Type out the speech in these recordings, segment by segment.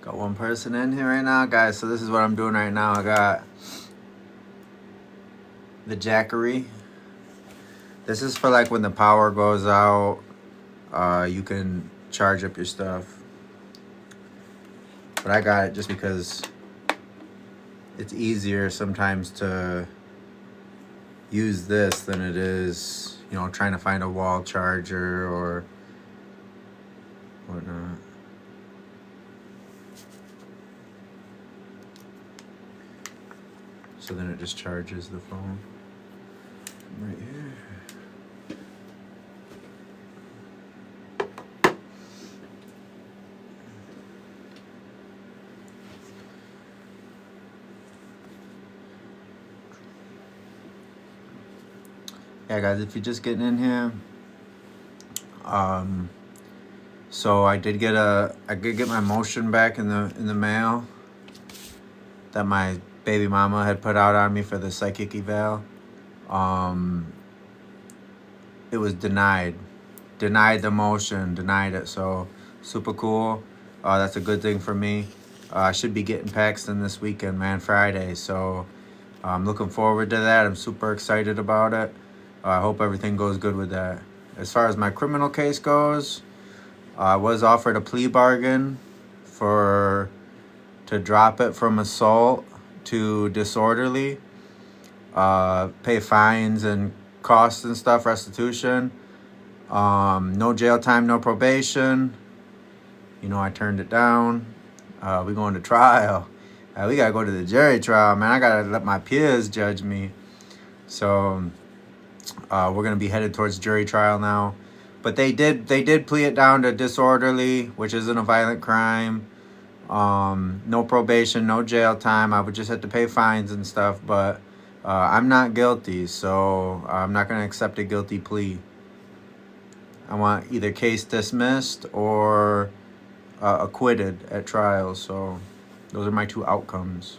Got one person in here right now, guys. So this is what I'm doing right now. I got the Jackery. This is for like when the power goes out. You can charge up your stuff. But I got it just because it's easier sometimes to use this than it is, trying to find a wall charger or whatnot. So then it just charges the phone right here. Yeah, guys, if you're just getting in here, so I did get my motion back in the mail that my baby mama had put out on me for the psychic eval. It was denied the motion, denied it. So super cool. That's a good thing for me. I should be getting Paxton this weekend, man, Friday. So I'm looking forward to that. I'm super excited about it. I hope everything goes good with that. As far as my criminal case goes, I was offered a plea bargain to drop it from assault to disorderly, pay fines and costs and stuff, restitution. No jail time, no probation. I turned it down. We going to trial. We gotta go to the jury trial, man. I gotta let my peers judge me. So we're gonna be headed towards jury trial now. But they did plea it down to disorderly, which isn't a violent crime. No probation, no jail time. I would just have to pay fines and stuff. But I'm not guilty, so I'm not gonna accept a guilty plea. I want either case dismissed or acquitted at trial. So those are my two outcomes.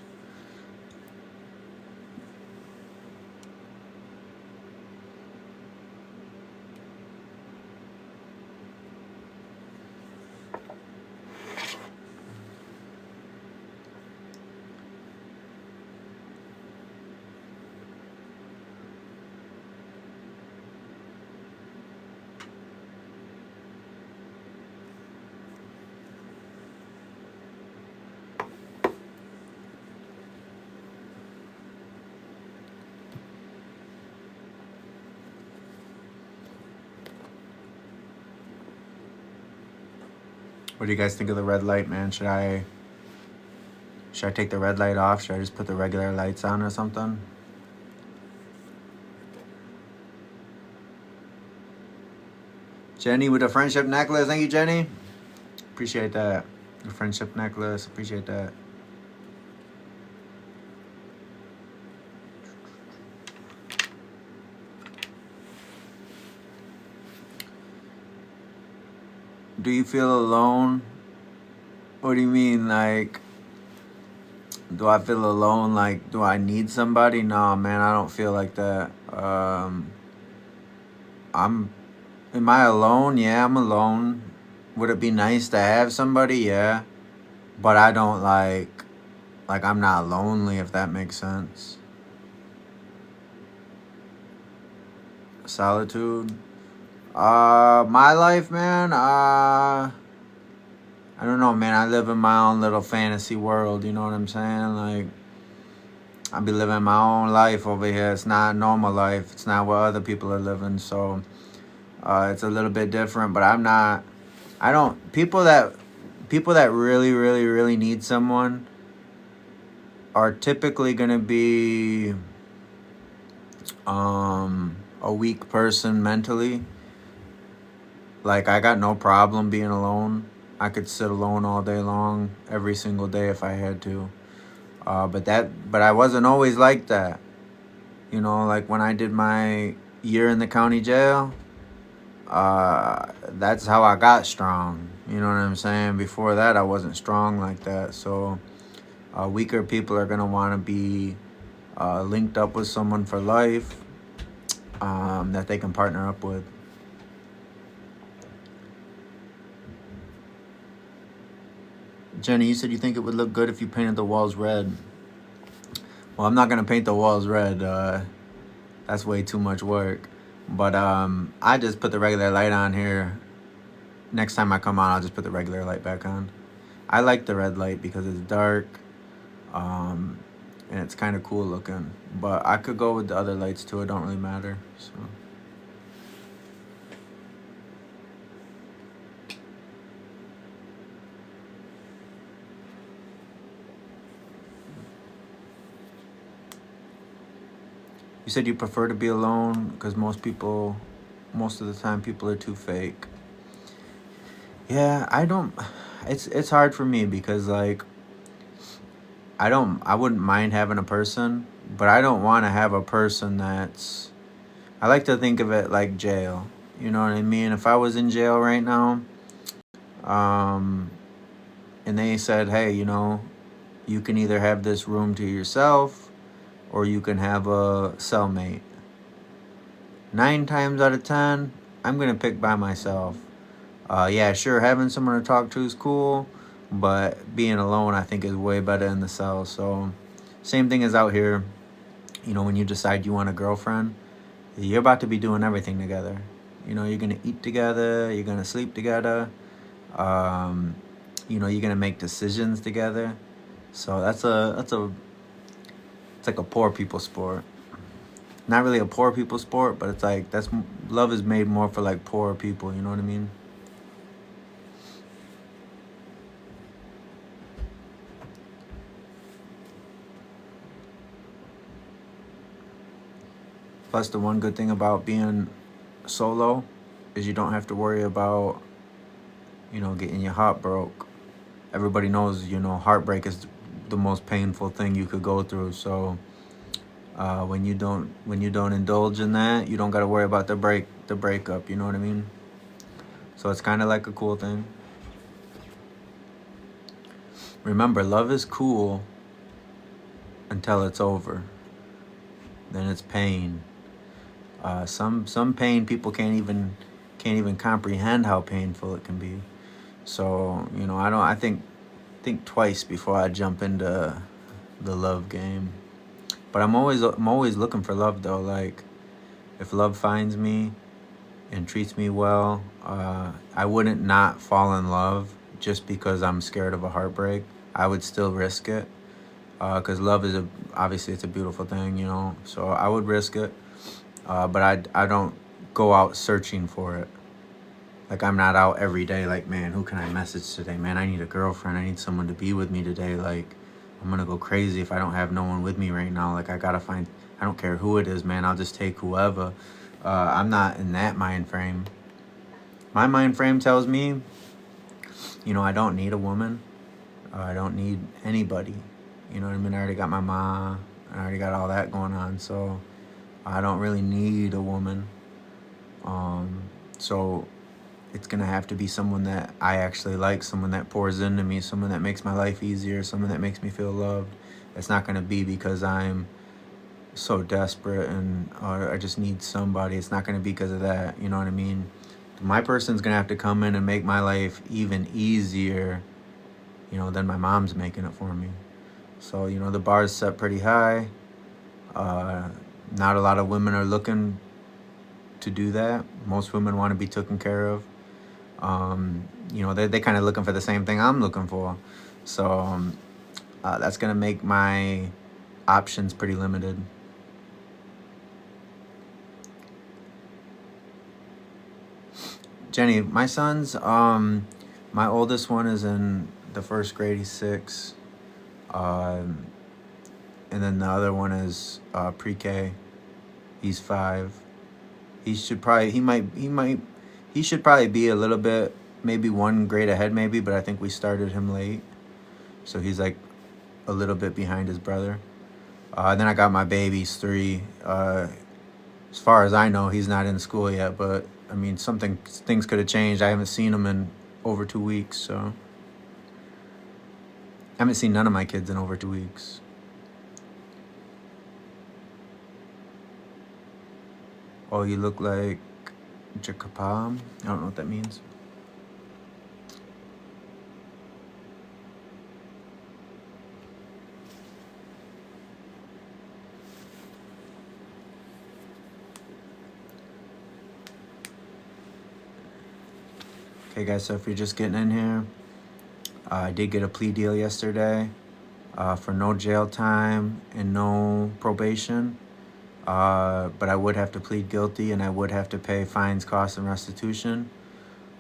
What do you guys think of the red light, man? Should I take the red light off? Should I just put the regular lights on or something? Jenny with a friendship necklace. Thank you, Jenny. Appreciate that. The friendship necklace. Appreciate that. Do you feel alone? What do you mean, like, do I feel alone? Like, do I need somebody? No, man, I don't feel like that. Am I alone? Yeah, I'm alone. Would it be nice to have somebody? Yeah. But I don't like I'm not lonely, if that makes sense. Solitude. My life, man, I don't know, man. I live in my own little fantasy world, you know what I'm saying? Like, I be living my own life over here. It's not normal life. It's not what other people are living. So, it's a little bit different, but people that really, really, really need someone are typically going to be, a weak person mentally. Like, I got no problem being alone. I could sit alone all day long, every single day if I had to. But I wasn't always like that. Like when I did my year in the county jail, that's how I got strong. You know what I'm saying? Before that, I wasn't strong like that. So weaker people are going to want to be linked up with someone for life that they can partner up with. Jenny, you said you think it would look good if you painted the walls red. Well, I'm not gonna paint the walls red. That's way too much work. But I just put the regular light on here. Next time I come on, I'll just put the regular light back on. I like the red light because it's dark, um, and it's kind of cool looking. But I could go with the other lights too. It don't really matter. So. You said you prefer to be alone because most of the time, people are too fake. Yeah, I don't. It's hard for me because like I wouldn't mind having a person, but I don't want to have a person that's. I like to think of it like jail. You know what I mean? If I was in jail right now, um, and they said, hey, you can either have this room to yourself or you can have a cellmate. 9 times out of 10, I'm gonna pick by myself. Yeah, sure, having someone to talk to is cool, but being alone, I think, is way better in the cell. So, same thing as out here. When you decide you want a girlfriend, you're about to be doing everything together. You're gonna eat together, you're gonna sleep together. Um, you're gonna make decisions together. So it's like a poor people sport. Not really a poor people sport, but it's like love is made more for like poor people. You know what I mean? Plus, the one good thing about being solo is you don't have to worry about, getting your heart broke. Everybody knows, heartbreak is the most painful thing you could go through. So when you don't indulge in that, you don't got to worry about the breakup. You know what I mean? So it's kind of like a cool thing. Remember, love is cool until it's over. Then it's pain. Some pain people can't even comprehend how painful it can be. So I think twice before I jump into the love game. But I'm always looking for love though. Like if love finds me and treats me well, I wouldn't not fall in love just because I'm scared of a heartbreak. I would still risk it because love is obviously it's a beautiful thing, So I would risk it, but I don't go out searching for it. Like I'm not out every day. Like man, who can I message today? Man, I need a girlfriend. I need someone to be with me today. Like I'm gonna go crazy if I don't have no one with me right now. Like I gotta find. I don't care who it is, man. I'll just take whoever. I'm not in that mind frame. My mind frame tells me, I don't need a woman. I don't need anybody. You know what I mean? I already got my mom. I already got all that going on. So I don't really need a woman. So it's gonna have to be someone that I actually like, someone that pours into me, someone that makes my life easier, someone that makes me feel loved. It's not gonna be because I'm so desperate and or I just need somebody. It's not gonna be because of that. You know what I mean? My person's gonna have to come in and make my life even easier, than my mom's making it for me. So the bar's set pretty high. Not a lot of women are looking to do that. Most women want to be taken care of. They kind of looking for the same thing I'm looking for. So that's going to make my options pretty limited. Jenny, my sons, my oldest one is in the first grade. He's 6. And then the other one is pre-K. He's 5. He should probably, he should probably be a little bit, maybe one grade ahead maybe, but I think we started him late. So he's like a little bit behind his brother. Then I got my baby, he's 3. As far as I know, he's not in school yet, but I mean, things could have changed. I haven't seen him in over 2 weeks, so I haven't seen none of my kids in over 2 weeks. Oh, you look like Jacapam? I don't know what that means. Okay, guys, so if you're just getting in here, I did get a plea deal yesterday for no jail time and no probation. But I would have to plead guilty and I would have to pay fines, costs, and restitution.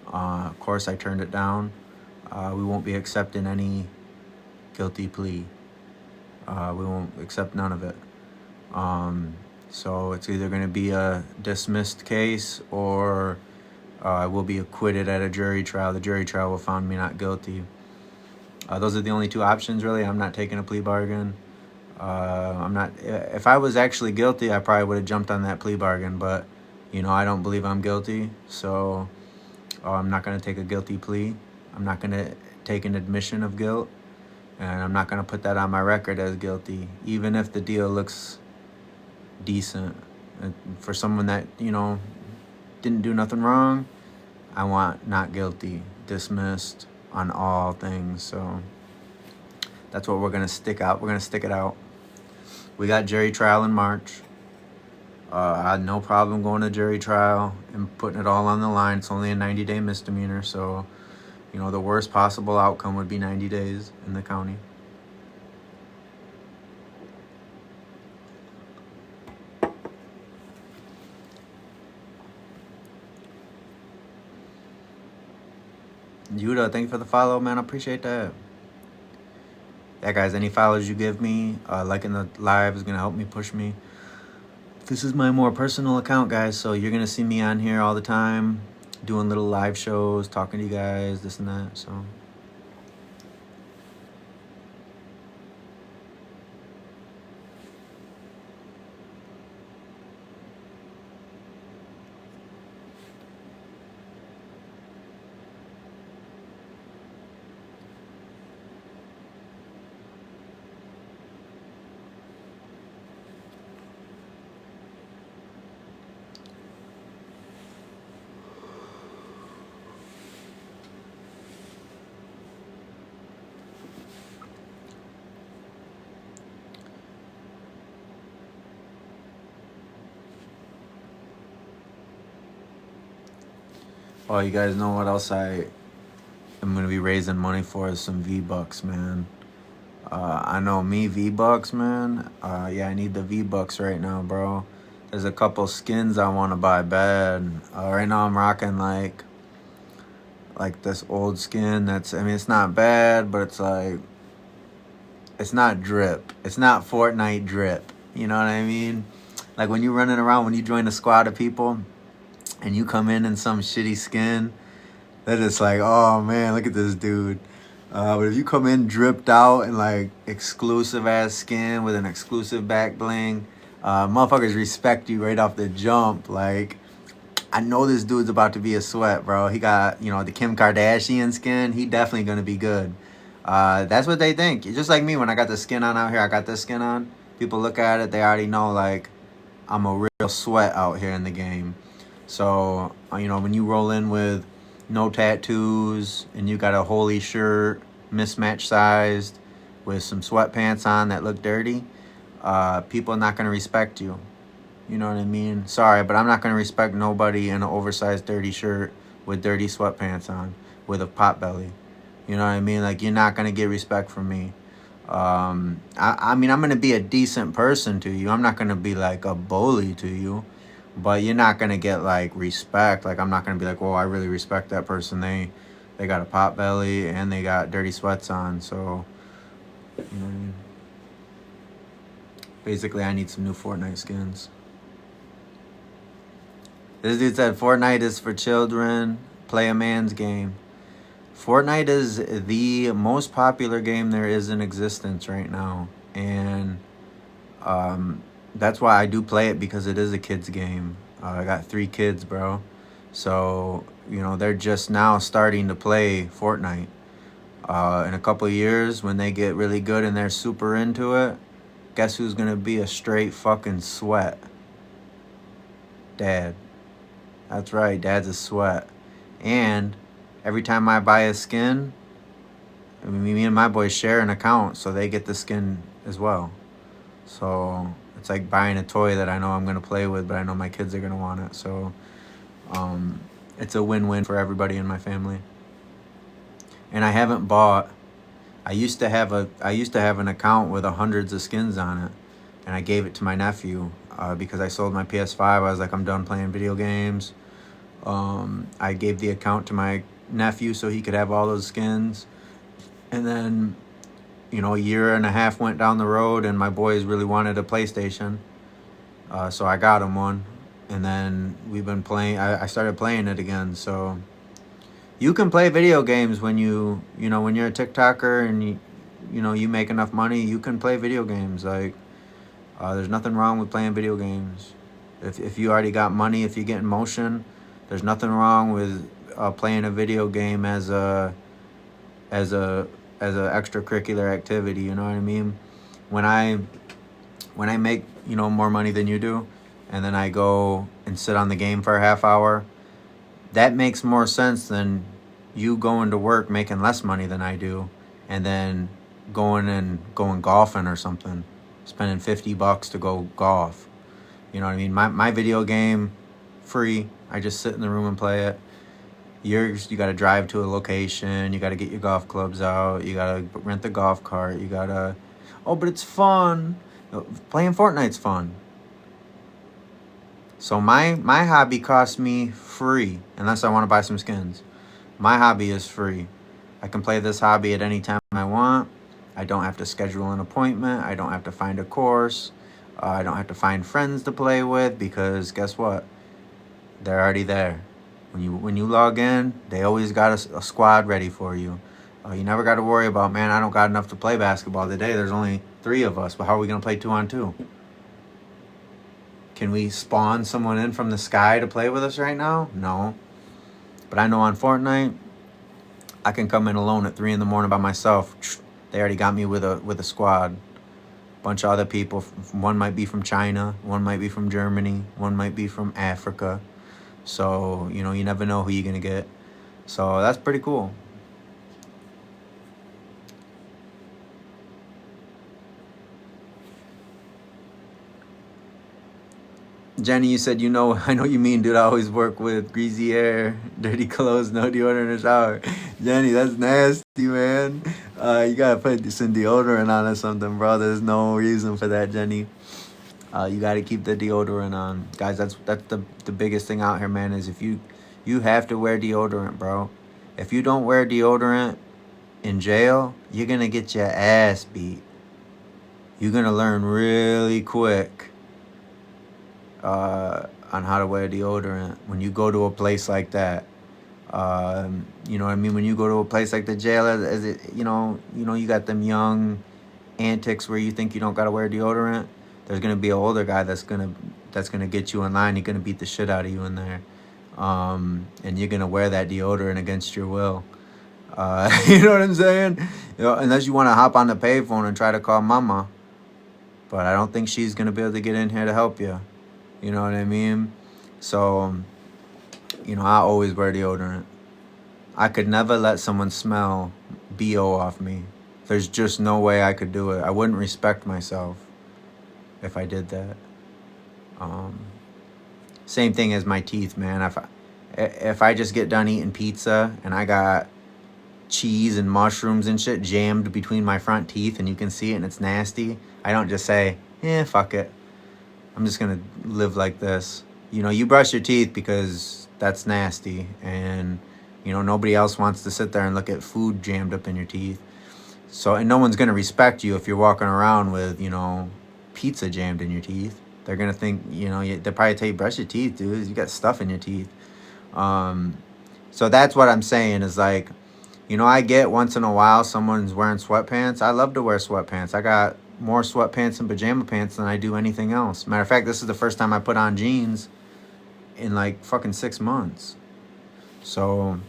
Of course, I turned it down. We won't be accepting any guilty plea. We won't accept none of it. So it's either going to be a dismissed case or I will be acquitted at a jury trial. The jury trial will find me not guilty. Those are the only two options, really. I'm not taking a plea bargain. I'm not. If I was actually guilty, I probably would have jumped on that plea bargain. But, I don't believe I'm guilty. So I'm not going to take a guilty plea. I'm not going to take an admission of guilt. And I'm not going to put that on my record as guilty, even if the deal looks decent. And for someone that, didn't do nothing wrong, I want not guilty, dismissed on all things. So that's what we're going to stick out. We're going to stick it out. We got jury trial in March. I had no problem going to jury trial and putting it all on the line. It's only a 90-day misdemeanor. So, the worst possible outcome would be 90 days in the county. Yuda, thank you for the follow, man. I appreciate that. Yeah, guys, any follows you give me, liking the live is going to help me push me. This is my more personal account, guys, so you're going to see me on here all the time, doing little live shows, talking to you guys, this and that, so... Oh, you guys know what else I am going to be raising money for is some V-Bucks, man. I know me, V-Bucks, man. Yeah, I need the V-Bucks right now, bro. There's a couple skins I want to buy bad. Right now I'm rocking like this old skin that's, it's not bad, but it's not drip. It's not Fortnite drip. You know what I mean? Like when you're running around, when you join a squad of people and you come in some shitty skin, they're just like, oh man, look at this dude. But if you come in dripped out and like exclusive ass skin with an exclusive back bling, motherfuckers respect you right off the jump. Like, I know this dude's about to be a sweat, bro. He got, the Kim Kardashian skin. He definitely gonna be good. That's what they think. Just like me, when I got the skin on out here, I got this skin on. People look at it, they already know like I'm a real sweat out here in the game. So, when you roll in with no tattoos and you got a holy shirt, mismatch sized, with some sweatpants on that look dirty, people are not going to respect you. You know what I mean? Sorry, but I'm not going to respect nobody in an oversized dirty shirt with dirty sweatpants on with a pot belly. You know what I mean? Like, you're not going to get respect from me. I'm going to be a decent person to you. I'm not going to be like a bully to you. But you're not going to get, like, respect. Like, I'm not going to be like, oh, I really respect that person. They got a pot belly and they got dirty sweats on. So, basically, I need some new Fortnite skins. This dude said Fortnite is for children. Play a man's game. Fortnite is the most popular game there is in existence right now. And that's why I do play it, because it is a kid's game. I got 3 kids, bro. So, they're just now starting to play Fortnite. In a couple of years, when they get really good and they're super into it, guess who's going to be a straight fucking sweat? Dad. That's right, Dad's a sweat. And every time I buy a skin, me and my boys share an account, so they get the skin as well. So it's like buying a toy that I know I'm going to play with, but I know my kids are going to want it. So it's a win-win for everybody in my family. and I haven't bought. I used to have an account with hundreds of skins on it, and I gave it to my nephew because I sold my PS5. I was like, I'm done playing video games. I gave the account to my nephew so he could have all those skins, and then a year and a half went down the road, and my boys really wanted a PlayStation, so I got him one, and then we've been playing. I started playing it again, so. You can play video games when when you're a TikToker and you make enough money. You can play video games. Like, there's nothing wrong with playing video games. If you already got money, if you get in motion, there's nothing wrong with playing a video game as a extracurricular activity. You know what I mean? When I make more money than you do, and then I go and sit on the game for a half hour, that makes more sense than you going to work making less money than I do, and then going golfing or something, spending $50 to go golf. You know what I mean? My video game, free. I just sit in the room and play it. Yours, you got to drive to a location. You got to get your golf clubs out. You got to rent the golf cart. You got to... Oh, but it's fun. Playing Fortnite's fun. So my hobby costs me free, unless I want to buy some skins. My hobby is free. I can play this hobby at any time I want. I don't have to schedule an appointment. I don't have to find a course. I don't have to find friends to play with, because guess what? They're already there. When you log in, they always got a squad ready for you. You never got to worry about, man, I don't got enough to play basketball today. There's only 3 of us, but how are we going to play 2-on-2? Can we spawn someone in from the sky to play with us right now? No. But I know on Fortnite, I can come in alone at 3 a.m. by myself. They already got me with a squad. Bunch of other people. One might be from China. One might be from Germany. One might be from Africa. So, you never know who you're going to get. So that's pretty cool. Jenny, you said, I know you mean, dude. I always work with greasy hair, dirty clothes, no deodorant in the shower. Jenny, that's nasty, man. You gotta put some deodorant on or something, bro. There's no reason for that, Jenny. You gotta keep the deodorant on, guys. That's the biggest thing out here, man. Is if you have to wear deodorant, bro. If you don't wear deodorant in jail, you're gonna get your ass beat. You're gonna learn really quick on how to wear deodorant when you go to a place like that. You know what I mean? When you go to a place like the jail, as it, you got them young antics where you think you don't gotta wear deodorant. There's gonna be an older guy that's gonna get you in line. He's gonna beat the shit out of you in there, and you're gonna wear that deodorant against your will. You know what I'm saying? Unless you want to hop on the payphone and try to call mama, but I don't think she's gonna be able to get in here to help you. You know what I mean? So, I always wear deodorant. I could never let someone smell BO off me. There's just no way I could do it. I wouldn't respect myself if I did that. Same thing as my teeth, man. If I just get done eating pizza and I got cheese and mushrooms and shit jammed between my front teeth and you can see it and it's nasty, I don't just say, fuck it. I'm just going to live like this. You brush your teeth because that's nasty. And, nobody else wants to sit there and look at food jammed up in your teeth. So, and no one's going to respect you if you're walking around with, pizza jammed in your teeth. They're going to think, they'll probably tell you, brush your teeth, dude. You got stuff in your teeth. So that's what I'm saying is like, I get once in a while someone's wearing sweatpants. I love to wear sweatpants. I got more sweatpants and pajama pants than I do anything else. Matter of fact, this is the first time I put on jeans in like fucking 6 months. So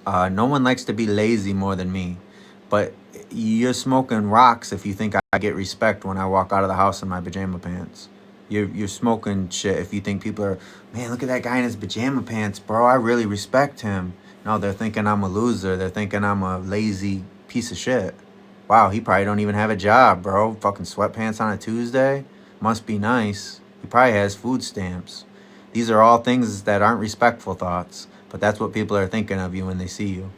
no one likes to be lazy more than me. But you're smoking rocks if you think I get respect when I walk out of the house in my pajama pants. You're smoking shit if you think people are, man, look at that guy in his pajama pants, bro. I really respect him. No, they're thinking I'm a loser. They're thinking I'm a lazy piece of shit. Wow, he probably don't even have a job, bro. Fucking sweatpants on a Tuesday? Must be nice. He probably has food stamps. These are all things that aren't respectful thoughts, but that's what people are thinking of you when they see you.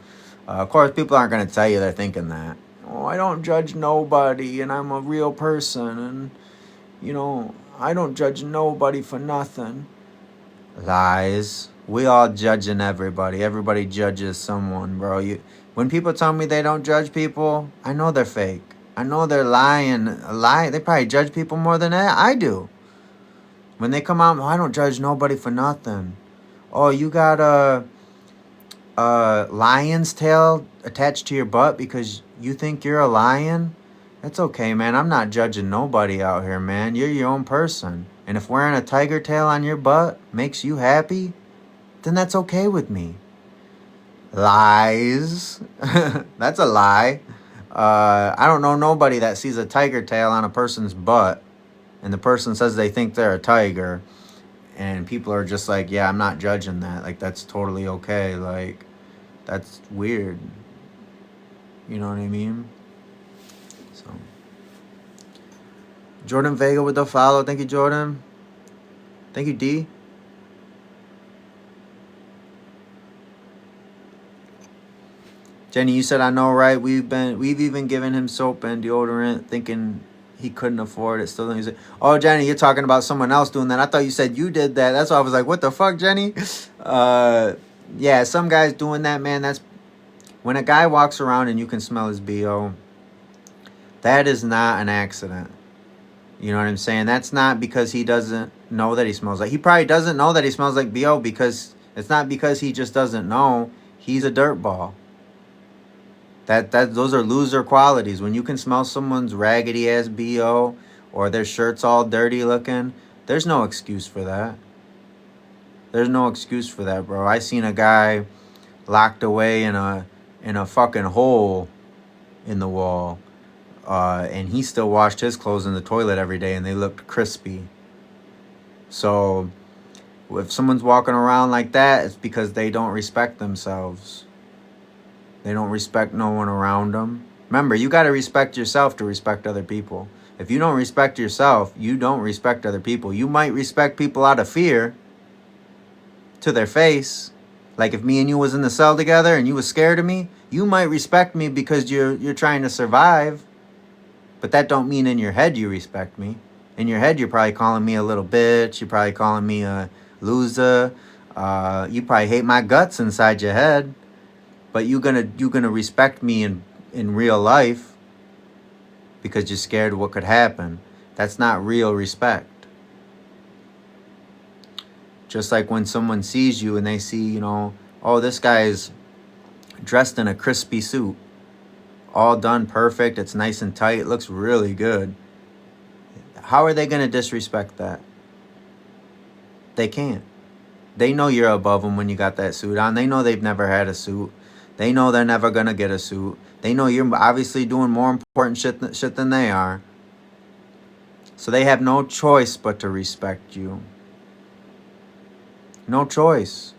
Of course, people aren't going to tell you they're thinking that. Oh, I don't judge nobody, and I'm a real person, and, you know, I don't judge nobody for nothing. Lies. We all judging everybody. Everybody judges someone, bro. When people tell me they don't judge people, I know they're fake. I know they're lying. They probably judge people more than I do. When they come out, I don't judge nobody for nothing. Oh, you got a lion's tail attached to your butt because you think you're a lion? That's okay, man. I'm not judging nobody out here, man. You're your own person. And if wearing a tiger tail on your butt makes you happy, then that's okay with me. Lies. That's a lie. I don't know nobody that sees a tiger tail on a person's butt and the person says they think they're a tiger and people are just like, yeah, I'm not judging that. Like, that's totally okay. Like, that's weird. You know what I mean? So, Jordan Vega with the follow. Thank you, Jordan. Thank you, D. Jenny, you said I know, right? We've even given him soap and deodorant, thinking he couldn't afford it. Still, he's like, oh, Jenny, you're talking about someone else doing that. I thought you said you did that. That's why I was like, what the fuck, Jenny? Yeah, some guys doing that, man. That's when a guy walks around and you can smell his BO. That is not an accident. You know what I'm saying? That's not because he doesn't know that he smells like. He probably doesn't know that he smells like BO because it's not because he just doesn't know. He's a dirtball. Those are loser qualities. When you can smell someone's raggedy ass BO or their shirt's all dirty looking, there's no excuse for that. There's no excuse for that, bro. I seen a guy locked away in a fucking hole in the wall. And he still washed his clothes in the toilet every day and they looked crispy. So if someone's walking around like that, it's because they don't respect themselves. They don't respect no one around them. Remember, you got to respect yourself to respect other people. If you don't respect yourself, you don't respect other people. You might respect people out of fear to their face. Like if me and you was in the cell together and you was scared of me, you might respect me because you're trying to survive. But that don't mean in your head you respect me. In your head, you're probably calling me a little bitch. You're probably calling me a loser. You probably hate my guts inside your head. But you're gonna respect me in real life because you're scared of what could happen. That's not real respect. Just like when someone sees you and they see, you know, oh, this guy's dressed in a crispy suit. All done perfect. It's nice and tight. It looks really good. How are they going to disrespect that? They can't. They know you're above them when you got that suit on. They know they've never had a suit. They know they're never going to get a suit. They know you're obviously doing more important shit than they are. So they have no choice but to respect you. No choice.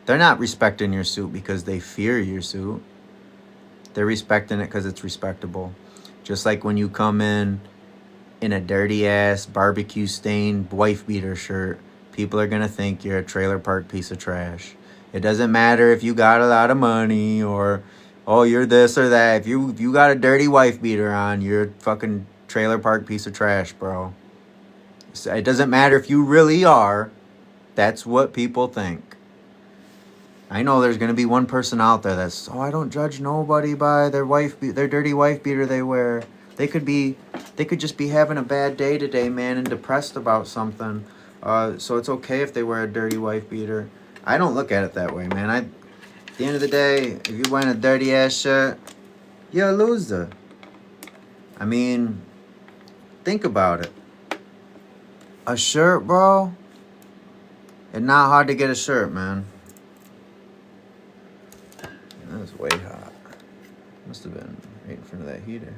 They're not respecting your suit because they fear your suit. They're respecting it because it's respectable. Just like when you come in a dirty ass barbecue stained wife beater shirt, people are going to think you're a trailer park piece of trash. It doesn't matter if you got a lot of money or, oh, you're this or that. If you got a dirty wife beater on, you're a fucking trailer park piece of trash, bro. It doesn't matter if you really are. That's what people think. I know there's going to be one person out there that's, oh, I don't judge nobody by their dirty wife beater they wear. They could just be having a bad day today, man, and depressed about something. So it's okay if they wear a dirty wife beater. I don't look at it that way, man. At the end of the day, if you're wearing a dirty ass shirt, you're a loser. I mean, think about it. A shirt, bro. It's not hard to get a shirt, man. That's way hot. Must have been right in front of that heater.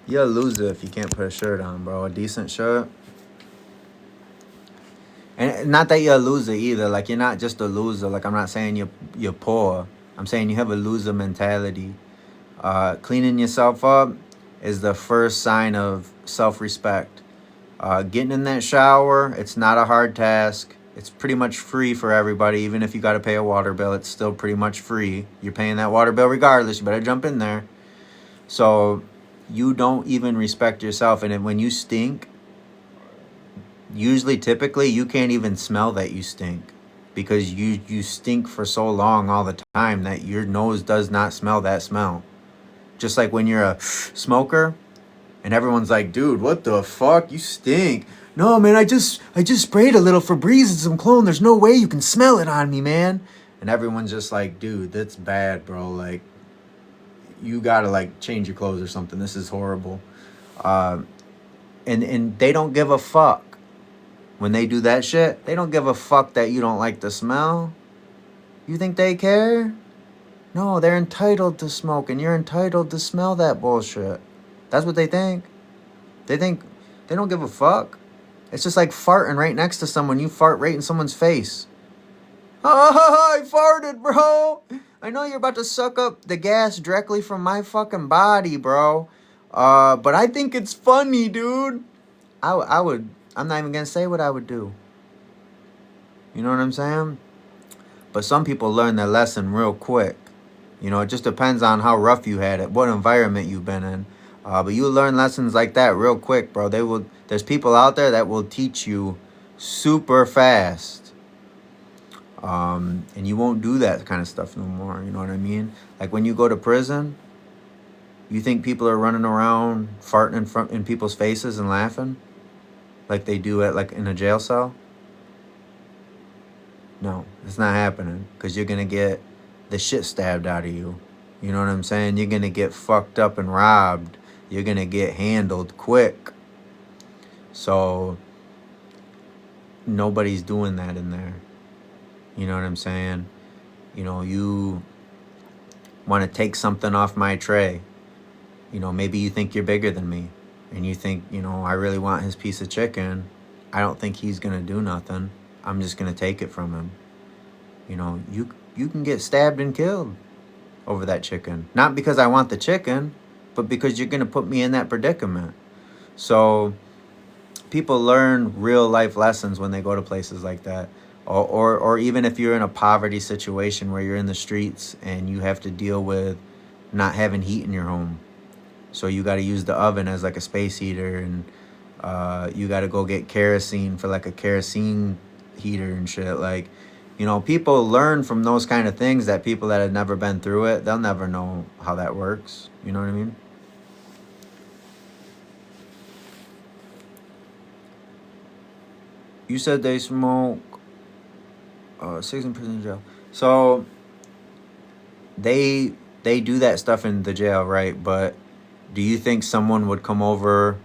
You're a loser if you can't put a shirt on, bro. A decent shirt. And not that you're a loser either. Like, you're not just a loser. Like, I'm not saying you're poor. I'm saying you have a loser mentality. Cleaning yourself up is the first sign of self-respect. Getting in that shower, it's not a hard task. It's pretty much free for everybody. Even if you got to pay a water bill, it's still pretty much free. You're paying that water bill regardless. You better jump in there. So you don't even respect yourself. And when you stink, usually, typically, you can't even smell that you stink, because you stink for so long all the time that your nose does not smell that smell. Just like when you're a smoker and everyone's like, dude, what the fuck? You stink. No, man, I just sprayed a little Febreze and some cologne. There's no way you can smell it on me, man. And everyone's just like, dude, that's bad, bro. Like, you gotta like change your clothes or something. This is horrible. And they don't give a fuck. When they do that shit, they don't give a fuck that you don't like the smell. You think they care? No, they're entitled to smoke, and you're entitled to smell that bullshit. That's what they think. They think they don't give a fuck. It's just like farting right next to someone. You fart right in someone's face. Oh, I farted, bro. I know you're about to suck up the gas directly from my fucking body, bro. But I think it's funny, dude. I'm not even gonna say what I would do. You know what I'm saying? But some people learn their lesson real quick. You know, it just depends on how rough you had it, what environment you've been in. But you learn lessons like that real quick, bro. There's people out there that will teach you super fast. And you won't do that kind of stuff no more. You know what I mean? Like when you go to prison, you think people are running around farting in people's faces and laughing like they do in a jail cell? No, it's not happening, because you're gonna get the shit stabbed out of you. You know what I'm saying? You're gonna get fucked up and robbed. You're gonna get handled quick. So nobody's doing that in there. You know what I'm saying? You know, you want to take something off my tray. You know, maybe you think you're bigger than me, and you think, you know, I really want his piece of chicken. I don't think he's gonna do nothing. I'm just gonna take it from him. You know, you can get stabbed and killed over that chicken. Not because I want the chicken, but because you're gonna put me in that predicament. So people learn real life lessons when they go to places like that. Or even if you're in a poverty situation where you're in the streets and you have to deal with not having heat in your home. So you got to use the oven as like a space heater, and you got to go get kerosene for like a kerosene heater and shit. Like, you know, people learn from those kind of things that people that have never been through it, they'll never know how that works. You know what I mean? You said they smoke 6 in prison jail. So they do that stuff in the jail, right? But do you think someone would come over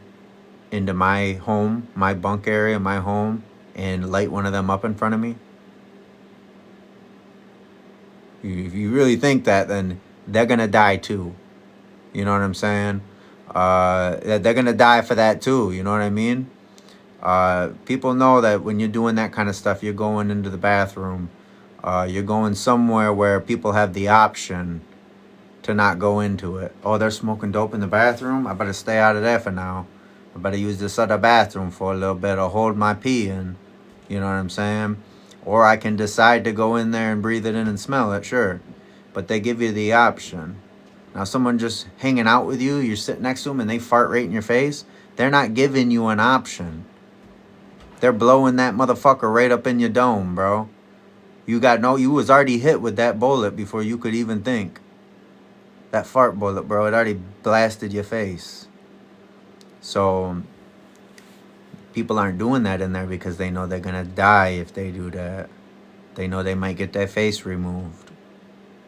into my home, my bunk area, my home, and light one of them up in front of me? If you really think that, then they're going to die too. You know what I'm saying? They're going to die for that too. You know what I mean? People know that when you're doing that kind of stuff, you're going into the bathroom. You're going somewhere where people have the option to not go into it. Oh, they're smoking dope in the bathroom? I better stay out of there for now. I better use this other bathroom for a little bit or hold my pee in. You know what I'm saying? Or I can decide to go in there and breathe it in and smell it, sure. But they give you the option. Now, someone just hanging out with you, you're sitting next to them and they fart right in your face, they're not giving you an option. They're blowing that motherfucker right up in your dome, bro. You was already hit with that bullet before you could even think. That fart bullet, bro, it already blasted your face. So people aren't doing that in there because they know they're going to die if they do that. They know they might get their face removed.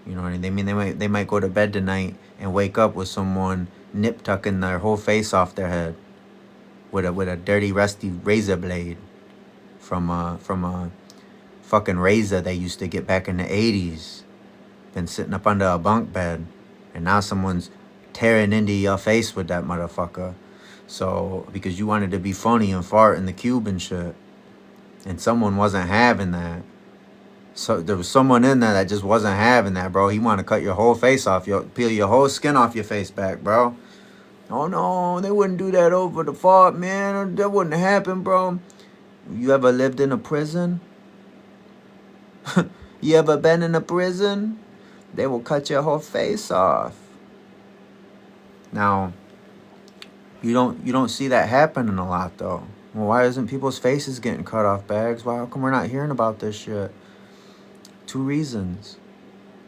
You know what I mean? They might go to bed tonight and wake up with someone nip-tucking their whole face off their head with a dirty, rusty razor blade from a fucking razor they used to get back in the 80s. Been sitting up under a bunk bed. And now someone's tearing into your face with that motherfucker. So, because you wanted to be funny and fart in the cube and shit. And someone wasn't having that. So there was someone in there that just wasn't having that, bro. He wanted to cut your whole face off. Peel your whole skin off your face back, bro. Oh, no, they wouldn't do that over the fart, man. That wouldn't happen, bro. You ever lived in a prison? You ever been in a prison? They will cut your whole face off. Now, you don't see that happening a lot though. Well, why isn't people's faces getting cut off, Bags? Why how come we're not hearing about this shit? 2 reasons.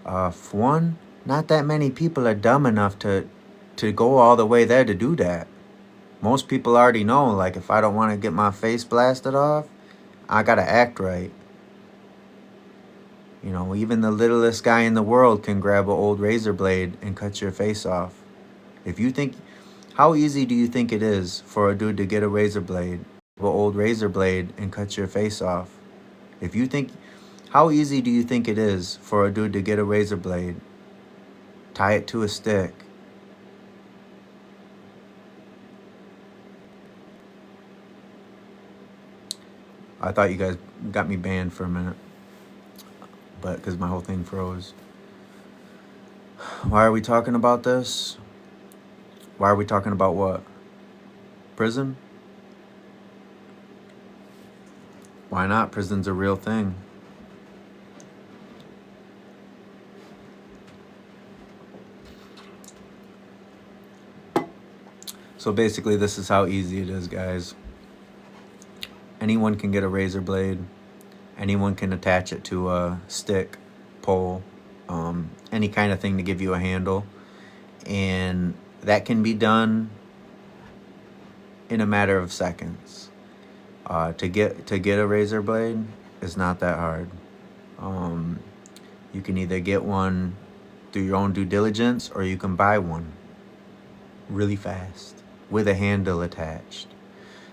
For one, not that many people are dumb enough to go all the way there to do that. Most people already know, like, if I don't want to get my face blasted off, I gotta act right. You know, even the littlest guy in the world can grab an old razor blade and cut your face off. If you think, how easy do you think it is for a dude to get a razor blade, an old razor blade, and cut your face off? If you think, how easy do you think it is for a dude to get a razor blade, tie it to a stick? I thought you guys got me banned for a minute, but because my whole thing froze. Why are we talking about this? Why are we talking about what? Prison? Why not? Prison's a real thing. So basically, this is how easy it is, guys. Anyone can get a razor blade. Anyone can attach it to a stick, pole, any kind of thing to give you a handle. And that can be done in a matter of seconds. To get a razor blade is not that hard. You can either get one through your own due diligence, or you can buy one really fast with a handle attached.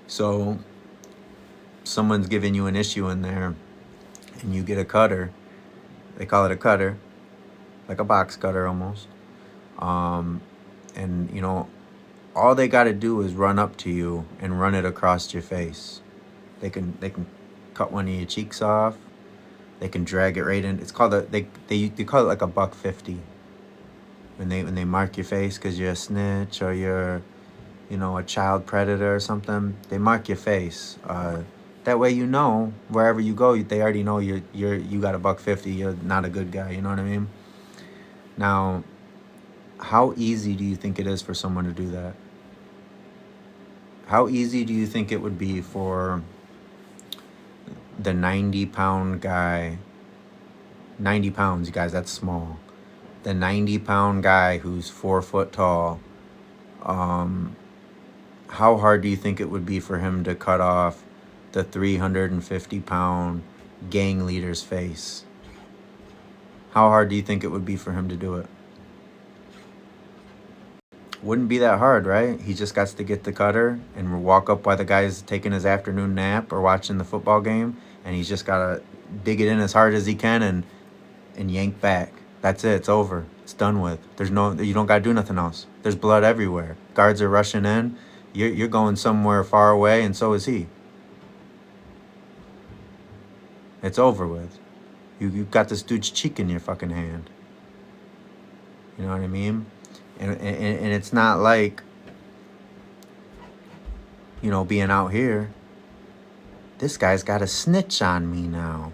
So someone's giving you an issue in there and you get a cutter. They call it a cutter, like a box cutter almost. And you know, all they got to do is run up to you and run it across your face. They can cut one of your cheeks off. They can drag it right in. It's called they call it like a $1.50 when they mark your face because you're a snitch or you're, you know, a child predator or something. They mark your face. That way, you know, wherever you go, they already know you got a $1.50. You're not a good guy. You know what I mean? Now, how easy do you think it is for someone to do that? How easy do you think it would be for the 90-pound guy? 90 pounds, you guys, that's small. The 90-pound guy who's 4 foot tall. How hard do you think it would be for him to cut off the 350-pound gang leader's face? How hard do you think it would be for him to do it? Wouldn't be that hard, right? He just got to get the cutter and walk up while the guy's taking his afternoon nap or watching the football game, and he's just got to dig it in as hard as he can and yank back. That's it. It's over. It's done with. You don't got to do nothing else. There's blood everywhere. Guards are rushing in. You're going somewhere far away, and so is he. It's over with. You got this dude's cheek in your fucking hand. You know what I mean? And it's not like, you know, being out here. This guy's got a snitch on me now.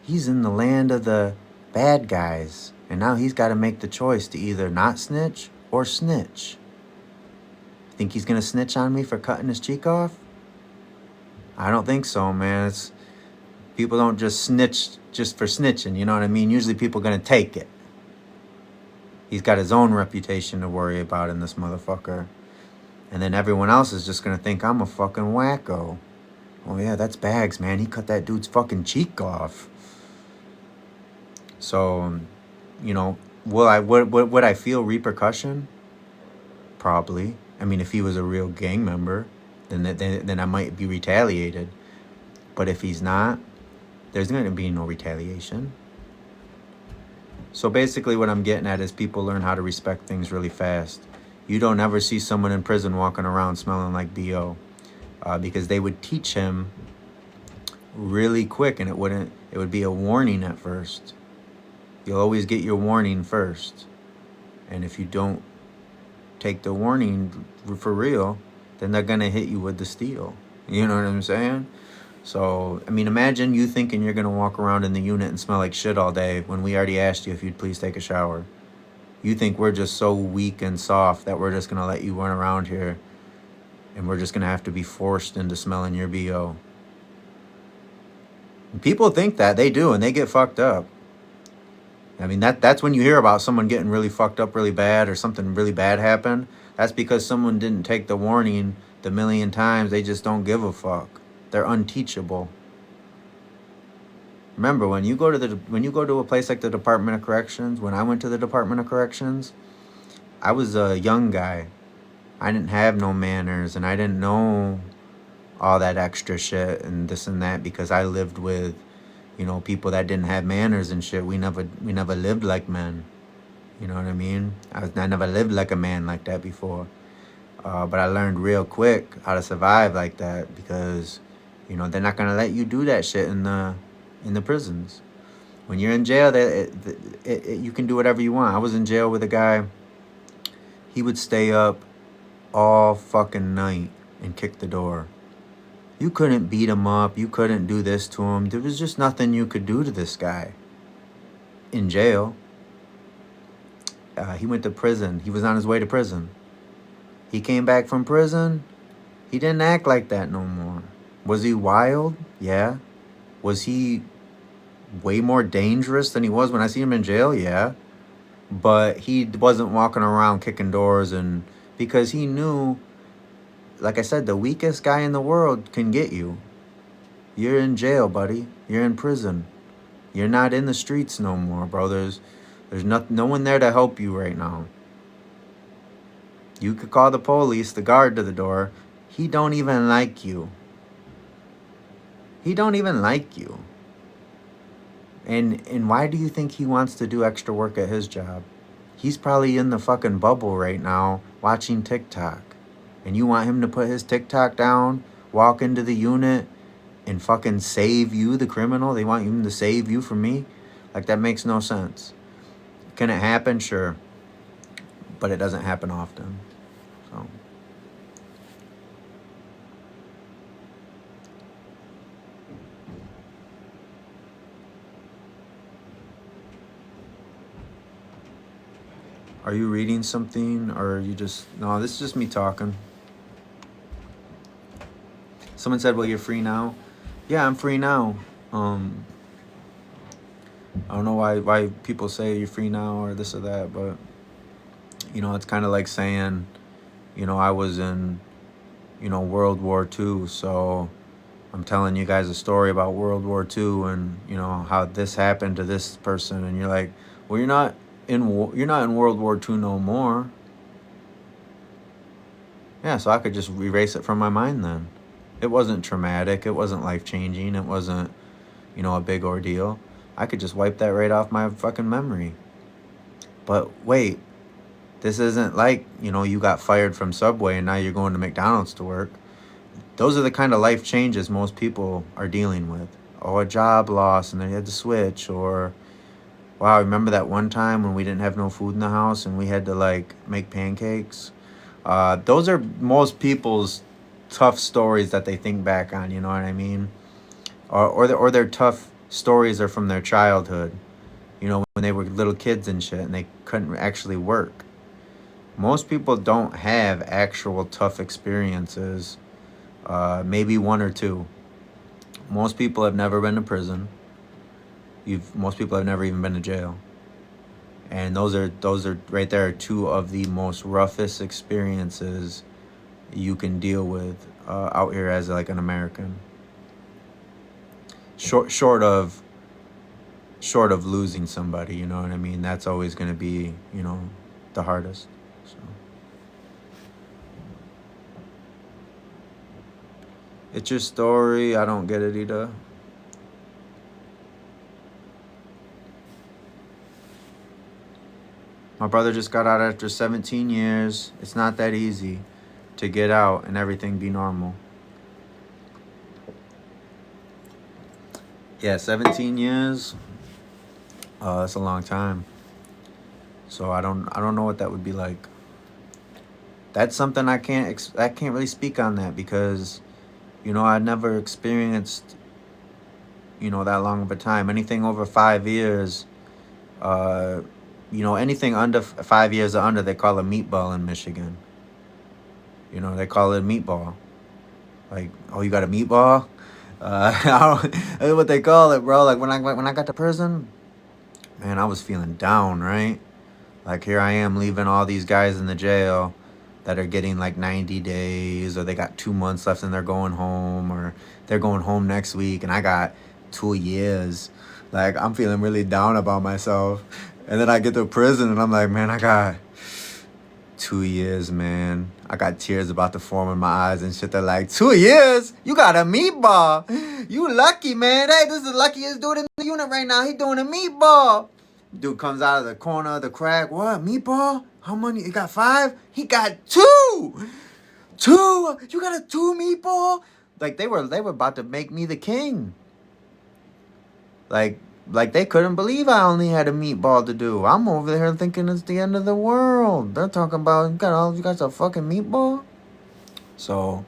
He's in the land of the bad guys. And now he's got to make the choice to either not snitch or snitch. Think he's going to snitch on me for cutting his cheek off? I don't think so, man. People don't just snitch just for snitching, you know what I mean? Usually people are going to take it. He's got his own reputation to worry about in this motherfucker. And then everyone else is just going to think I'm a fucking wacko. Oh yeah, that's Bags, man. He cut that dude's fucking cheek off. So, you know, would I feel repercussion? Probably. I mean, if he was a real gang member, then I might be retaliated. But if he's not, there's going to be no retaliation. So basically what I'm getting at is people learn how to respect things really fast. You don't ever see someone in prison walking around smelling like BO, because they would teach him really quick, and it would be a warning at first. You'll always get your warning first. And if you don't take the warning for real, then they're going to hit you with the steel. You know what I'm saying? So, I mean, imagine you thinking you're going to walk around in the unit and smell like shit all day when we already asked you if you'd please take a shower. You think we're just so weak and soft that we're just going to let you run around here and we're just going to have to be forced into smelling your BO. And people think that. They do, and they get fucked up. I mean, that's when you hear about someone getting really fucked up really bad or something really bad happened. That's because someone didn't take the warning the million times. They just don't give a fuck. They're unteachable. Remember, when you go to a place like the Department of Corrections, when I went to the Department of Corrections, I was a young guy. I didn't have no manners, and I didn't know all that extra shit and this and that because I lived with, people that didn't have manners and shit. We never lived like men. You know what I mean? I never lived like a man like that before. But I learned real quick how to survive like that because, they're not gonna let you do that shit in the prisons. When you're in jail, you can do whatever you want. I was in jail with a guy. He would stay up all fucking night and kick the door. You couldn't beat him up. You couldn't do this to him. There was just nothing you could do to this guy in jail. He went to prison. He was on his way to prison. He came back from prison. He didn't act like that no more. Was he wild? Yeah. Was he way more dangerous than he was when I see him in jail? Yeah. But he wasn't walking around kicking doors, and because he knew, like I said, the weakest guy in the world can get you. You're in jail, buddy. You're in prison. You're not in the streets no more, bro. There's no one there to help you right now. You could call the police, the guard to the door. He don't even like you. He don't even like you. And why do you think he wants to do extra work at his job? He's probably in the fucking bubble right now watching TikTok. And you want him to put his TikTok down, walk into the unit, and fucking save you, the criminal? They want him to save you from me? Like, that makes no sense. Can it happen? Sure. But it doesn't happen often. So. Are you reading something, or are you just... No, this is just me talking. Someone said, well, you're free now. Yeah, I'm free now. I don't know why people say you're free now or this or that, but, it's kind of like saying, I was in, World War II, so I'm telling you guys a story about World War II and, how this happened to this person, and you're like, well, you're not in World War II no more. Yeah, so I could just erase it from my mind then. It wasn't traumatic. It wasn't life-changing. It wasn't, a big ordeal. I could just wipe that right off my fucking memory. But wait, this isn't like, you got fired from Subway and now you're going to McDonald's to work. Those are the kind of life changes most people are dealing with. Oh, a job loss and they had to switch, or, wow, remember that one time when we didn't have no food in the house and we had to, make pancakes? Those are most people's tough stories that they think back on, you know what I mean? Or their tough stories are from their childhood, when they were little kids and shit and they couldn't actually work. Most people don't have actual tough experiences, maybe one or two. Most people have never been to prison. Most people have never even been to jail. And those are right there two of the most roughest experiences you can deal with out here as an American. Short of losing somebody, you know what I mean? That's always going to be, the hardest. So it's your story. I don't get it either. My brother just got out after 17 years. It's not that easy to get out and everything be normal. Yeah, 17 years. That's a long time. So I don't know what that would be like. That's something I can't really speak on that because You know, I never experienced, that long of a time. Anything over 5 years, uh, anything under 5 years or under, they call a meatball in Michigan. They call it a meatball. Like, oh, you got a meatball? I don't, that's what they call it, bro. Like when I got to prison, man, I was feeling down, right? Like here I am leaving all these guys in the jail that are getting like 90 days, or they got 2 months left and they're going home, or they're going home next week, and I got 2 years. Like I'm feeling really down about myself. And then I get to prison and I'm like, man, I got 2 years, man. I got tears about to form in my eyes and shit. They're like, 2 years? You got a meatball. You lucky, man. Hey, this is the luckiest dude in the unit right now. He doing a meatball. Dude comes out of the corner of the crack. What? Meatball? How many? He got 5? He got 2. 2? You got a 2 meatball? Like they were about to make me the king. Like they couldn't believe I only had a meatball to do. I'm over there thinking it's the end of the world. They're talking about you guys a fucking meatball. So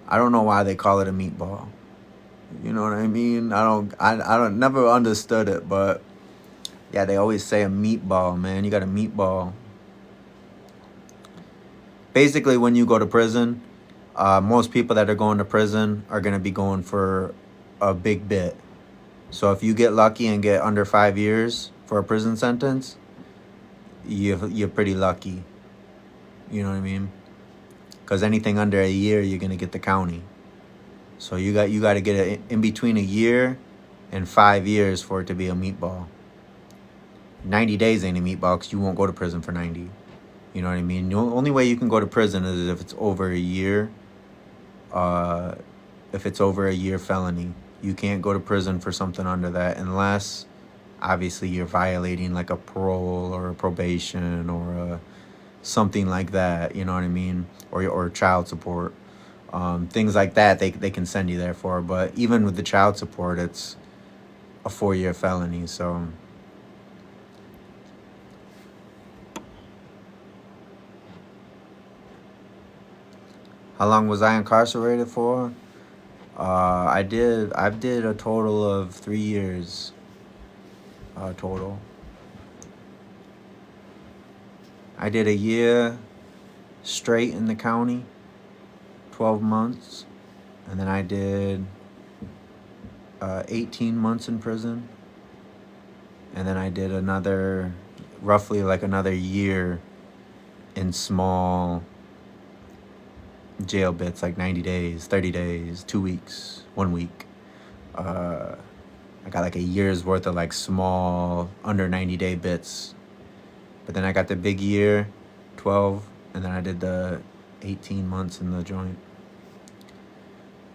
I don't know why they call it a meatball. You know what I mean? I don't never understood it, but yeah, they always say a meatball, man. You got a meatball. Basically, when you go to prison, most people that are going to prison are going to be going for a big bit. So if you get lucky and get under 5 years for a prison sentence, you're pretty lucky. You know what I mean? Because anything under a year, you're going to get the county. So you got to get it in between a year and 5 years for it to be a meatball. 90 days ain't a meatball because you won't go to prison for 90. You know what I mean? The only way you can go to prison is if it's over a year. If it's over a year felony. You can't go to prison for something under that unless, obviously, you're violating like a parole or a probation or something like that. You know what I mean? Or child support. Things like that they can send you there for. But even with the child support, it's a 4-year felony. So how long was I incarcerated for? I did a total of 3 years. Total. I did a year straight in the county, 12 months, and then I did 18 months in prison, and then I did roughly another year in small jail bits, like 90 days, 30 days, 2 weeks, 1 week. I got like a year's worth of like small under 90-day bits. But then I got the big year, 12, and then I did the 18 months in the joint.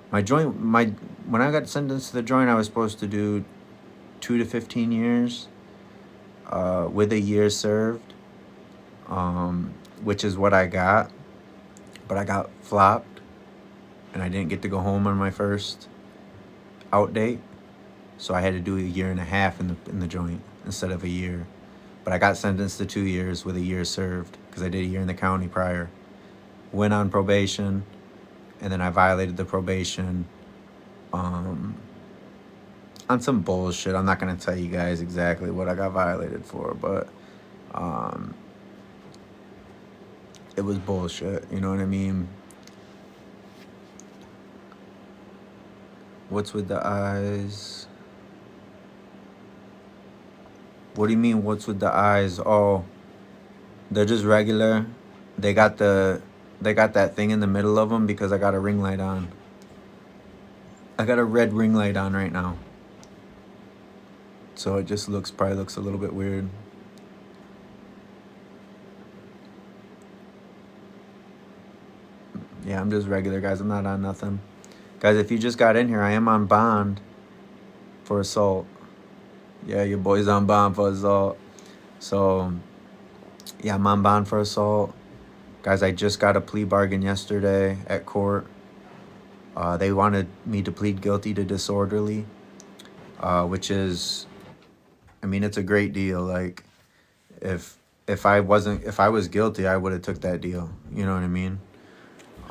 When I got sentenced to the joint, I was supposed to do 2 to 15 years with a year served, which is what I got. But I got flopped, and I didn't get to go home on my first out date. So I had to do a year and a half in the joint instead of a year. But I got sentenced to 2 years with a year served because I did a year in the county prior. Went on probation, and then I violated the probation on some bullshit. I'm not going to tell you guys exactly what I got violated for, but it was bullshit. You know what I mean? What's with the eyes? What do you mean, what's with the eyes? Oh, they're just regular. They got that thing in the middle of them because I got a ring light on. I got a red ring light on right now. So it just probably looks a little bit weird. Yeah, I'm just regular, guys. I'm not on nothing. Guys, if you just got in here, I am on bond for assault. Yeah, your boy's on bond for assault. So, yeah, I'm on bond for assault. Guys, I just got a plea bargain yesterday at court. They wanted me to plead guilty to disorderly, which is, I mean, it's a great deal. Like, if I was guilty, I would have took that deal. You know what I mean?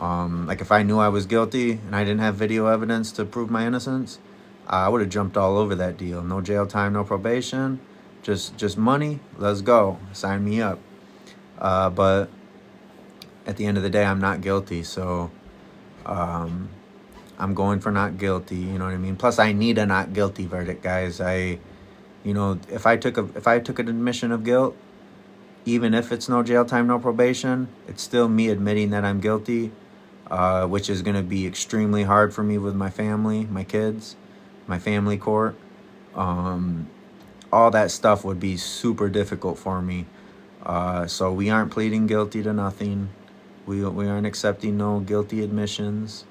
Like if I knew I was guilty and I didn't have video evidence to prove my innocence, I would have jumped all over that deal. No jail time, no probation, just money. Let's go. Sign me up. But at the end of the day, I'm not guilty, so um, I'm going for not guilty. You know what I mean? Plus, I need a not guilty verdict, guys. If I took an admission of guilt, even if it's no jail time, no probation, it's still me admitting that I'm guilty, which is going to be extremely hard for me with my family, my kids, my family court. All that stuff would be super difficult for me. So we aren't pleading guilty to nothing. We aren't accepting no guilty admissions.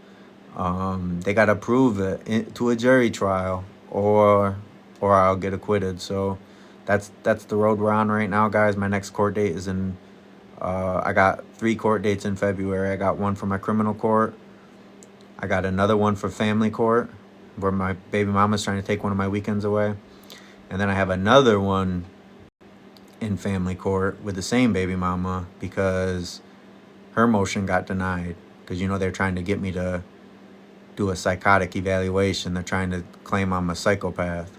They got to prove it to a jury trial, or I'll get acquitted. So that's the road we're on right now, guys. My next court date is in. I got 3 court dates in February. I got one for my criminal court. I got another one for family court, where my baby mama's trying to take one of my weekends away, and then I have another one in family court with the same baby mama because her motion got denied. Because they're trying to get me to do a psychotic evaluation. They're trying to claim I'm a psychopath.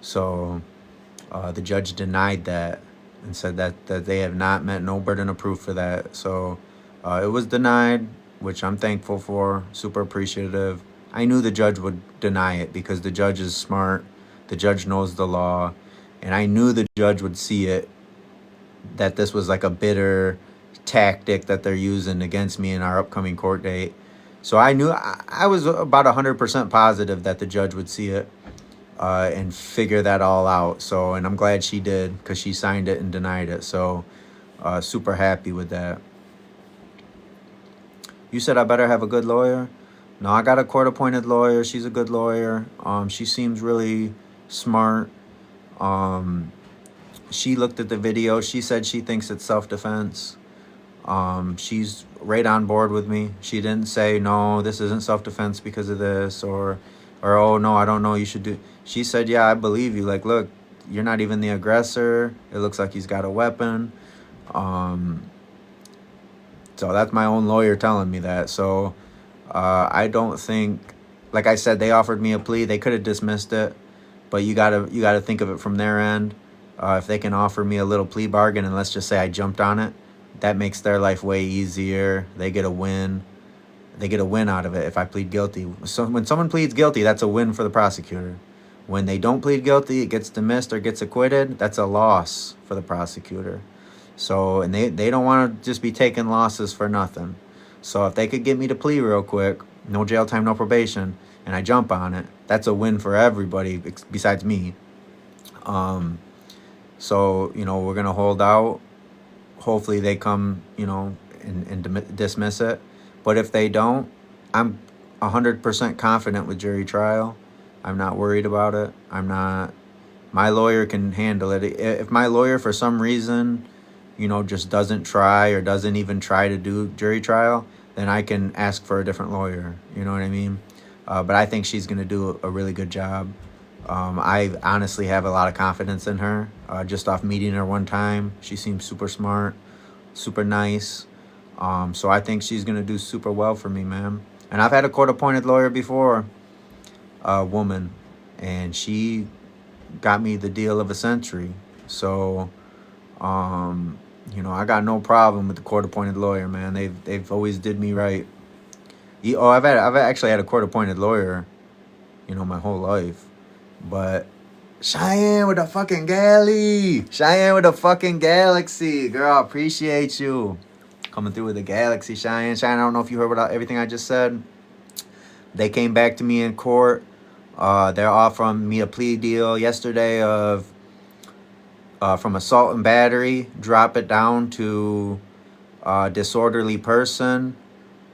So the judge denied that and said that they have not met no burden of proof for that. So it was denied, which I'm thankful for, super appreciative. I knew the judge would deny it because the judge is smart. The judge knows the law. And I knew the judge would see it, that this was like a bitter tactic that they're using against me in our upcoming court date. So I knew, I was about 100% positive that the judge would see it and figure that all out. So, and I'm glad she did, because she signed it and denied it. So super happy with that. You said I better have a good lawyer. No, I got a court-appointed lawyer. She's a good lawyer. She seems really smart. She looked at the video. She said she thinks it's self-defense. She's right on board with me. She didn't say, no, this isn't self-defense because of this, or oh, no, I don't know, you should do. She said, yeah, I believe you. Like, look, you're not even the aggressor. It looks like he's got a weapon. So that's my own lawyer telling me that. So I don't think, like I said, they offered me a plea. They could have dismissed it, but you gotta think of it from their end. If they can offer me a little plea bargain, and let's just say I jumped on it, that makes their life way easier. They get a win. They get a win out of it if I plead guilty. So when someone pleads guilty, that's a win for the prosecutor. When they don't plead guilty, it gets dismissed or gets acquitted, that's a loss for the prosecutor. So, and they don't want to just be taking losses for nothing. So if they could get me to plea real quick, no jail time, no probation, and I jump on it, that's a win for everybody besides me. So, we're going to hold out. Hopefully they come, and dismiss it. But if they don't, I'm 100% confident with jury trial. I'm not worried about it. My lawyer can handle it. If my lawyer, for some reason, just doesn't try or doesn't even try to do jury trial, then I can ask for a different lawyer. You know what I mean? But I think she's going to do a really good job. I honestly have a lot of confidence in her. Just off meeting her one time, she seems super smart, super nice. So I think she's going to do super well for me, man. And I've had a court-appointed lawyer before, a woman, and she got me the deal of a century. So, I got no problem with the court-appointed lawyer, man. They've always did me right. I've actually had a court-appointed lawyer, my whole life. But Cheyenne with the fucking galley. Cheyenne with the fucking galaxy. Girl, appreciate you. Coming through with the galaxy, Cheyenne. Cheyenne, I don't know if you heard about everything I just said. They came back to me in court. They're offering me a plea deal yesterday of from assault and battery, drop it down to disorderly person,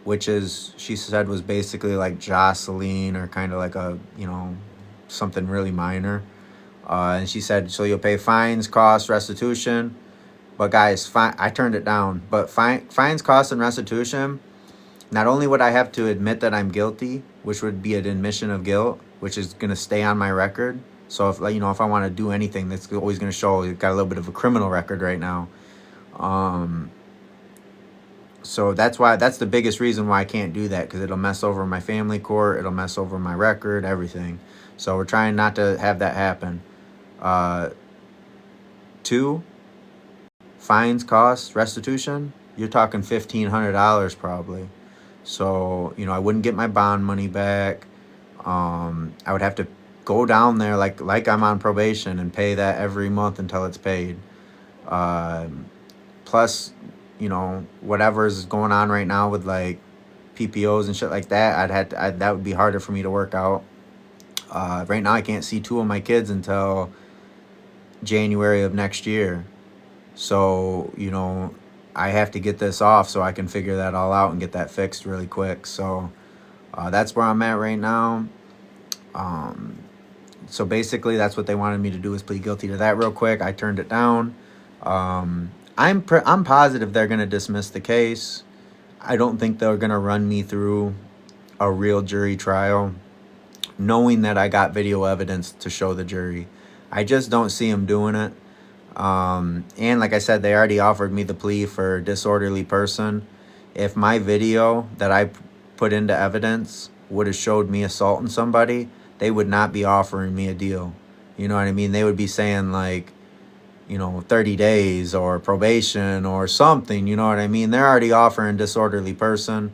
which is, she said, was basically like jostling or kind of like a, something really minor. And she said, so you'll pay fines, costs, restitution. But guys, I turned it down. But fines, costs, and restitution, not only would I have to admit that I'm guilty, which would be an admission of guilt, which is going to stay on my record. So if I want to do anything, that's always going to show you've got a little bit of a criminal record right now. So that's the biggest reason why I can't do that, because it'll mess over my family court, it'll mess over my record, everything. So we're trying not to have that happen. Uh, Two, fines, costs, restitution. You're talking $1,500 probably. So I wouldn't get my bond money back. I would have to go down there like I'm on probation and pay that every month until it's paid. Plus, whatever's going on right now with like PPOs and shit like that, that would be harder for me to work out. Right now, I can't see two of my kids until January of next year. So, I have to get this off so I can figure that all out and get that fixed really quick. So, that's where I'm at right now. So basically, that's what they wanted me to do, is plead guilty to that real quick. I turned it down. I'm positive they're gonna dismiss the case. I don't think they're gonna run me through a real jury trial, knowing that I got video evidence to show the jury. I just don't see them doing it. And like I said, they already offered me the plea for disorderly person. If my video that I put into evidence would have showed me assaulting somebody, they would not be offering me a deal. You know what I mean? They would be saying like, 30 days or probation or something. You know what I mean? They're already offering disorderly person.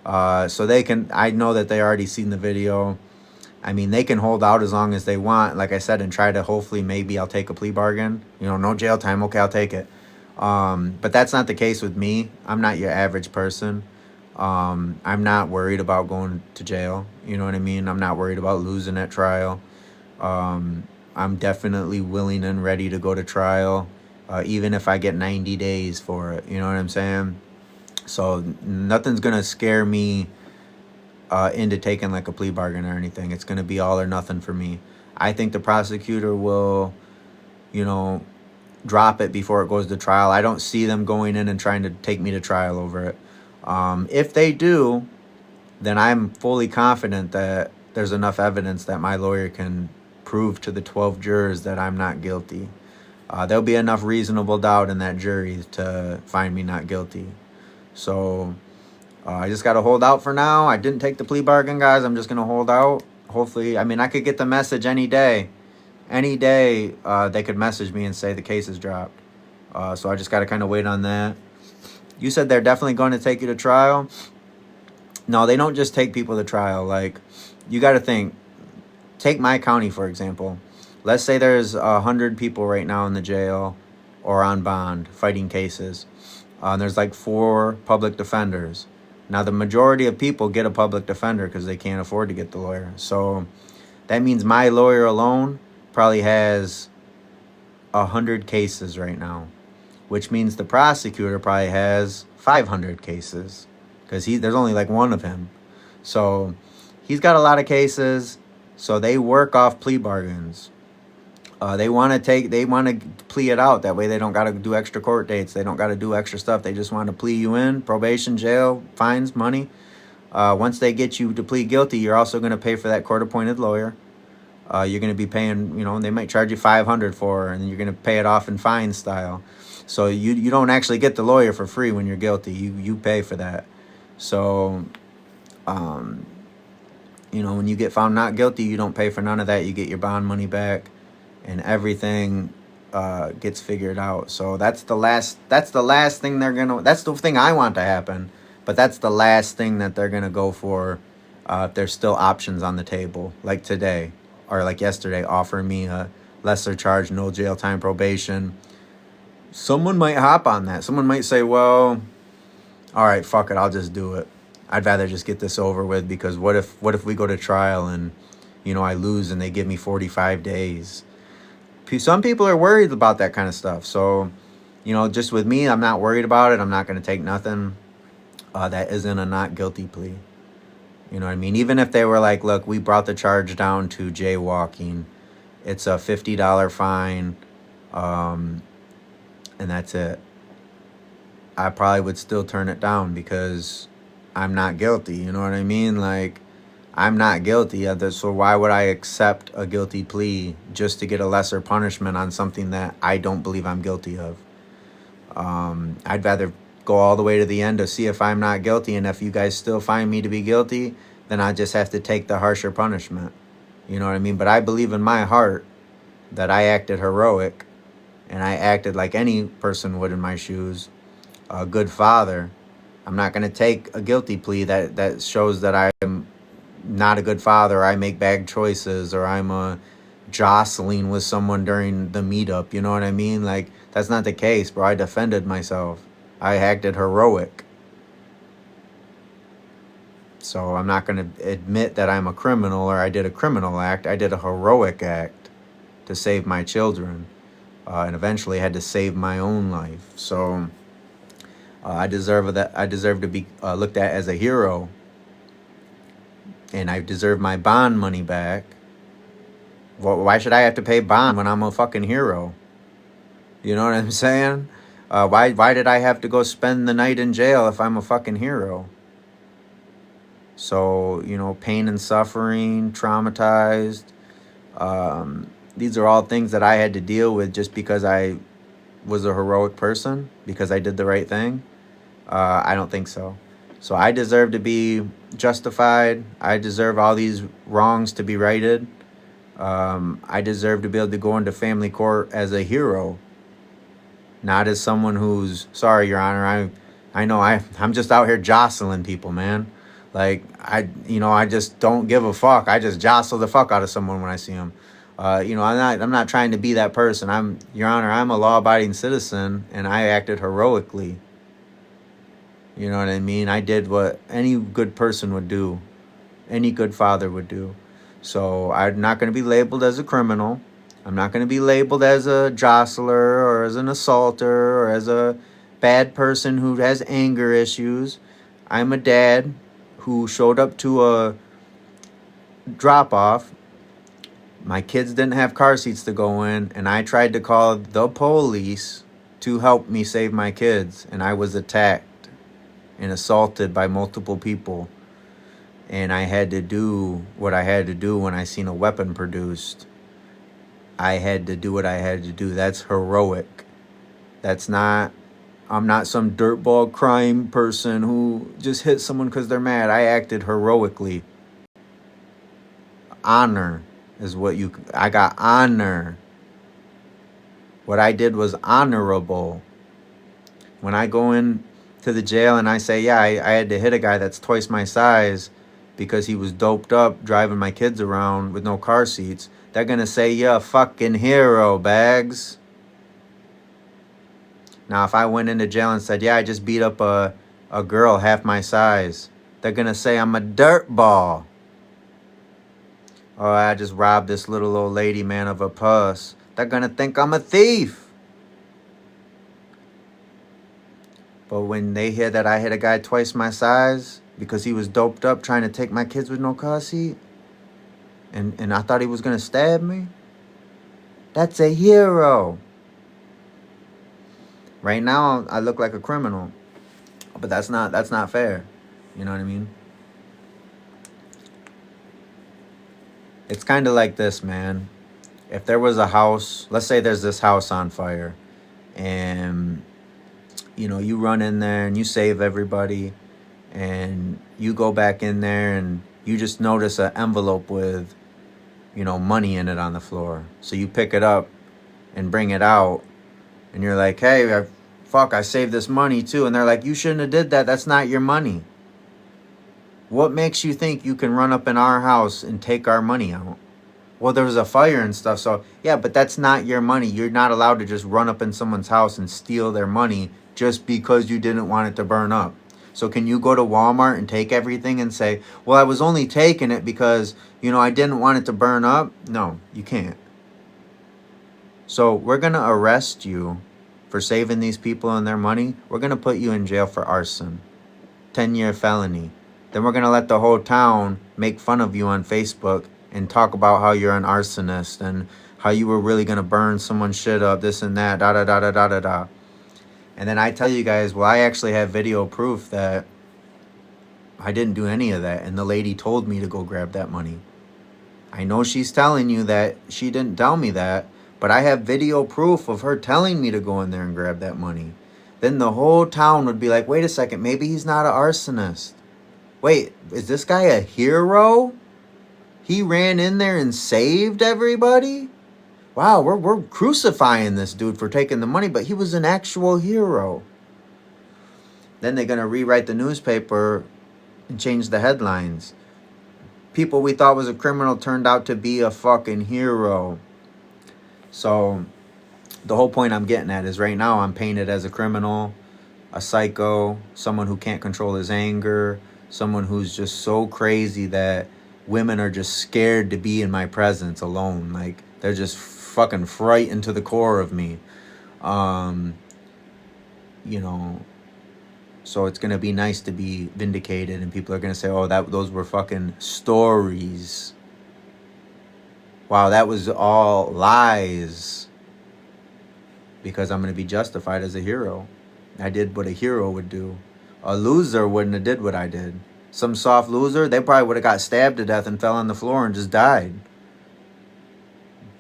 So I know that they already seen the video. I mean, they can hold out as long as they want, like I said, and try to hopefully maybe I'll take a plea bargain. No jail time. Okay, I'll take it. But that's not the case with me. I'm not your average person. I'm not worried about going to jail. You know what I mean? I'm not worried about losing at trial. I'm definitely willing and ready to go to trial, even if I get 90 days for it. You know what I'm saying? So nothing's going to scare me into taking like a plea bargain or anything. It's going to be all or nothing for me. I think the prosecutor will, drop it before it goes to trial. I don't see them going in and trying to take me to trial over it. If they do, then I'm fully confident that there's enough evidence that my lawyer can prove to the 12 jurors that I'm not guilty. There'll be enough reasonable doubt in that jury to find me not guilty. So I just got to hold out for now. I didn't take the plea bargain, guys. I'm just going to hold out. Hopefully, I could get the message any day. Any day, they could message me and say the case is dropped. So I just got to kind of wait on that. You said they're definitely going to take you to trial. No, they don't just take people to trial. Like, you got to think. Take my county, for example. Let's say there's 100 people right now in the jail or on bond fighting cases. There's like 4 public defenders. Now, the majority of people get a public defender because they can't afford to get the lawyer. So that means my lawyer alone probably has 100 cases right now, which means the prosecutor probably has 500 cases because there's only like one of him. So he's got a lot of cases. So they work off plea bargains. They want to plea it out. That way they don't got to do extra court dates. They don't got to do extra stuff. They just want to plea you in, probation, jail, fines, money. Once they get you to plead guilty, you're also going to pay for that court-appointed lawyer. You're going to be paying, they might charge you $500 for her, and you're going to pay it off in fine style. So you don't actually get the lawyer for free when you're guilty. You pay for that. So, when you get found not guilty, you don't pay for none of that. You get your bond money back, and everything gets figured out. So that's the last thing that's the thing I want to happen, but that's the last thing that they're going to go for if there's still options on the table, like today or like yesterday, offering me a lesser charge, no jail time, probation. Someone might hop on that. Someone might say, well, all right, fuck it, I'll just do it. I'd rather just get this over with, because what if we go to trial and, I lose and they give me 45 days? Some people are worried about that kind of stuff. So, just with me, I'm not worried about it. I'm not going to take nothing that isn't a not guilty plea. You know what I mean? Even if they were like, look, we brought the charge down to jaywalking. It's a $50 fine. And that's it. I probably would still turn it down because I'm not guilty. You know what I mean? Like, I'm not guilty. So why would I accept a guilty plea just to get a lesser punishment on something that I don't believe I'm guilty of? I'd rather go all the way to the end to see if I'm not guilty. And if you guys still find me to be guilty, then I just have to take the harsher punishment. You know what I mean? But I believe in my heart that I acted heroic, and I acted like any person would in my shoes, a good father. I'm not going to take a guilty plea that shows that I'm not a good father, or I make bad choices, or I'm jostling with someone during the meetup. You know what I mean? Like, that's not the case, bro. I defended myself. I acted heroic. So I'm not going to admit that I'm a criminal or I did a criminal act. I did a heroic act to save my children, and eventually had to save my own life. So I deserve that. I deserve to be looked at as a hero, and I deserve my bond money back. Well, why should I have to pay bond when I'm a fucking hero? You know what I'm saying? Why did I have to go spend the night in jail if I'm a fucking hero? So, you know, pain and suffering, traumatized. These are all things that I had to deal with just because I was a heroic person, because I did the right thing. I don't think so. So I deserve to be justified. I deserve all these wrongs to be righted. I deserve to be able to go into family court as a hero, not as someone who's, sorry, Your Honor, I know I'm just out here jostling people, man. Like, I just don't give a fuck. I just jostle the fuck out of someone when I see them. I'm not trying to be that person. Your Honor, I'm a law-abiding citizen, and I acted heroically. You know what I mean? I did what any good person would do, any good father would do. So I'm not going to be labeled as a criminal. I'm not going to be labeled as a jostler or as an assaulter or as a bad person who has anger issues. I'm a dad who showed up to a drop-off. My kids didn't have car seats to go in, and I tried to call the police to help me save my kids, and I was attacked and assaulted by multiple people. And I had to do what I had to do when I seen a weapon produced. I had to do what I had to do. That's heroic. I'm not some dirtball crime person who just hit someone because they're mad. I acted heroically. Honor is I got honor. What I did was honorable. When I go in to the jail and I say, yeah, I had to hit a guy that's twice my size because he was doped up driving my kids around with no car seats, they're going to say, yeah, fucking hero, Bags. Now, if I went into jail and said, yeah, I just beat up a girl half my size, they're going to say I'm a dirtball. Or I just robbed this little old lady, man, of a purse. They're going to think I'm a thief. But when they hear that I hit a guy twice my size because he was doped up trying to take my kids with no car seat, and I thought he was going to stab me, that's a hero. Right now, I look like a criminal. But that's not fair. You know what I mean? It's kind of like this, man. If there was a house, let's say there's this house on fire, and you run in there and you save everybody, and you go back in there and you just notice an envelope with money in it on the floor. So you pick it up and bring it out, and you're like, hey, I saved this money too. And they're like, you shouldn't have did that. That's not your money. What makes you think you can run up in our house and take our money out? Well, there was a fire and stuff. So, yeah, but that's not your money. You're not allowed to just run up in someone's house and steal their money just because you didn't want it to burn up. So can you go to Walmart and take everything and say, well, I was only taking it because, I didn't want it to burn up? No, you can't. So we're going to arrest you for saving these people and their money. We're going to put you in jail for arson. 10-year felony. Then we're going to let the whole town make fun of you on Facebook and talk about how you're an arsonist and how you were really going to burn someone's shit up, this and that, da-da-da-da-da-da-da. And then I tell you guys, well, I actually have video proof that I didn't do any of that, and the lady told me to go grab that money. I know she's telling you that she didn't tell me that, but I have video proof of her telling me to go in there and grab that money. then the whole town would be like, wait a second, maybe he's not an arsonist. Wait, is this guy a hero? He ran in there and saved everybody? Wow, we're crucifying this dude for taking the money, but he was an actual hero. Then they're going to rewrite the newspaper and change the headlines. People we thought was a criminal turned out to be a fucking hero. So the whole point I'm getting at is right now I'm painted as a criminal, a psycho, someone who can't control his anger, someone who's just so crazy that women are just scared to be in my presence alone. Like, they're just fucking frightened to the core of me. You know, so it's going to be nice to be vindicated, and people are going to say, oh, those were fucking stories. Wow, that was all lies. Because I'm going to be justified as a hero. I did what a hero would do. A loser wouldn't have did what I did. Some soft loser, they probably would have got stabbed to death and fell on the floor and just died.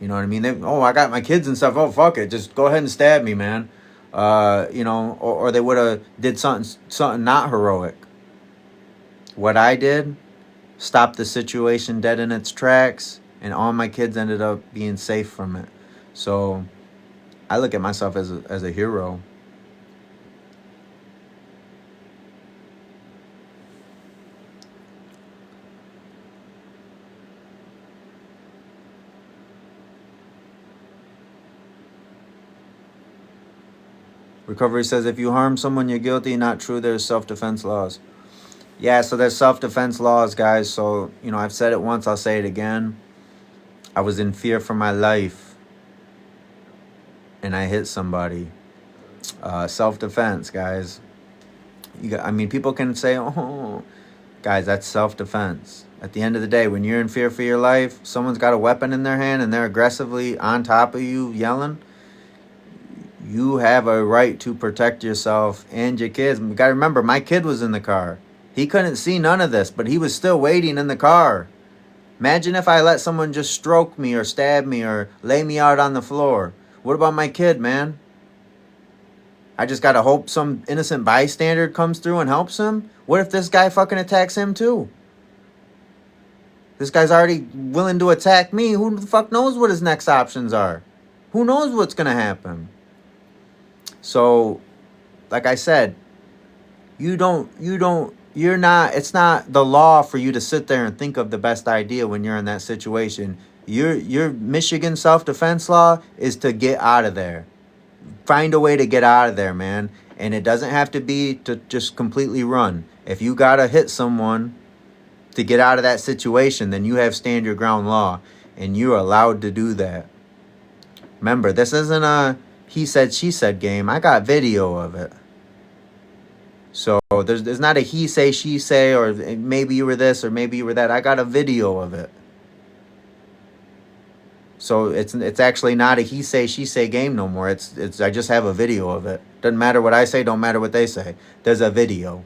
You know what I mean? I got my kids and stuff. Oh, fuck it. Just go ahead and stab me, man. You know, or they would have did something not heroic. What I did, stopped the situation dead in its tracks, and all my kids ended up being safe from it. So I look at myself as a hero. Recovery says, if you harm someone, you're guilty. Not true. There's self-defense laws. Yeah, so there's self-defense laws, guys. So, you know, I've said it once. I'll say it again. I was in fear for my life, and I hit somebody. Self-defense, guys. People can say, oh, guys, that's self-defense. At the end of the day, when you're in fear for your life, someone's got a weapon in their hand and they're aggressively on top of you yelling, you have a right to protect yourself and your kids. You got to remember, my kid was in the car. He couldn't see none of this, but he was still waiting in the car. Imagine if I let someone just stroke me or stab me or lay me out on the floor. What about my kid, man? I just got to hope some innocent bystander comes through and helps him? What if this guy fucking attacks him too? This guy's already willing to attack me. Who the fuck knows what his next options are? Who knows what's going to happen? So, like I said, it's not the law for you to sit there and think of the best idea when you're in that situation. Your Michigan self-defense law is to get out of there. Find a way to get out of there, man. And it doesn't have to be to just completely run. If you got to hit someone to get out of that situation, then you have stand your ground law. And you're allowed to do that. Remember, this isn't a he said, she said game. I got video of it. So there's not a he say, she say, or maybe you were this or maybe you were that. I got a video of it. So it's actually not a he say, she say game no more. It's I just have a video of it. Doesn't matter what I say, don't matter what they say. There's a video.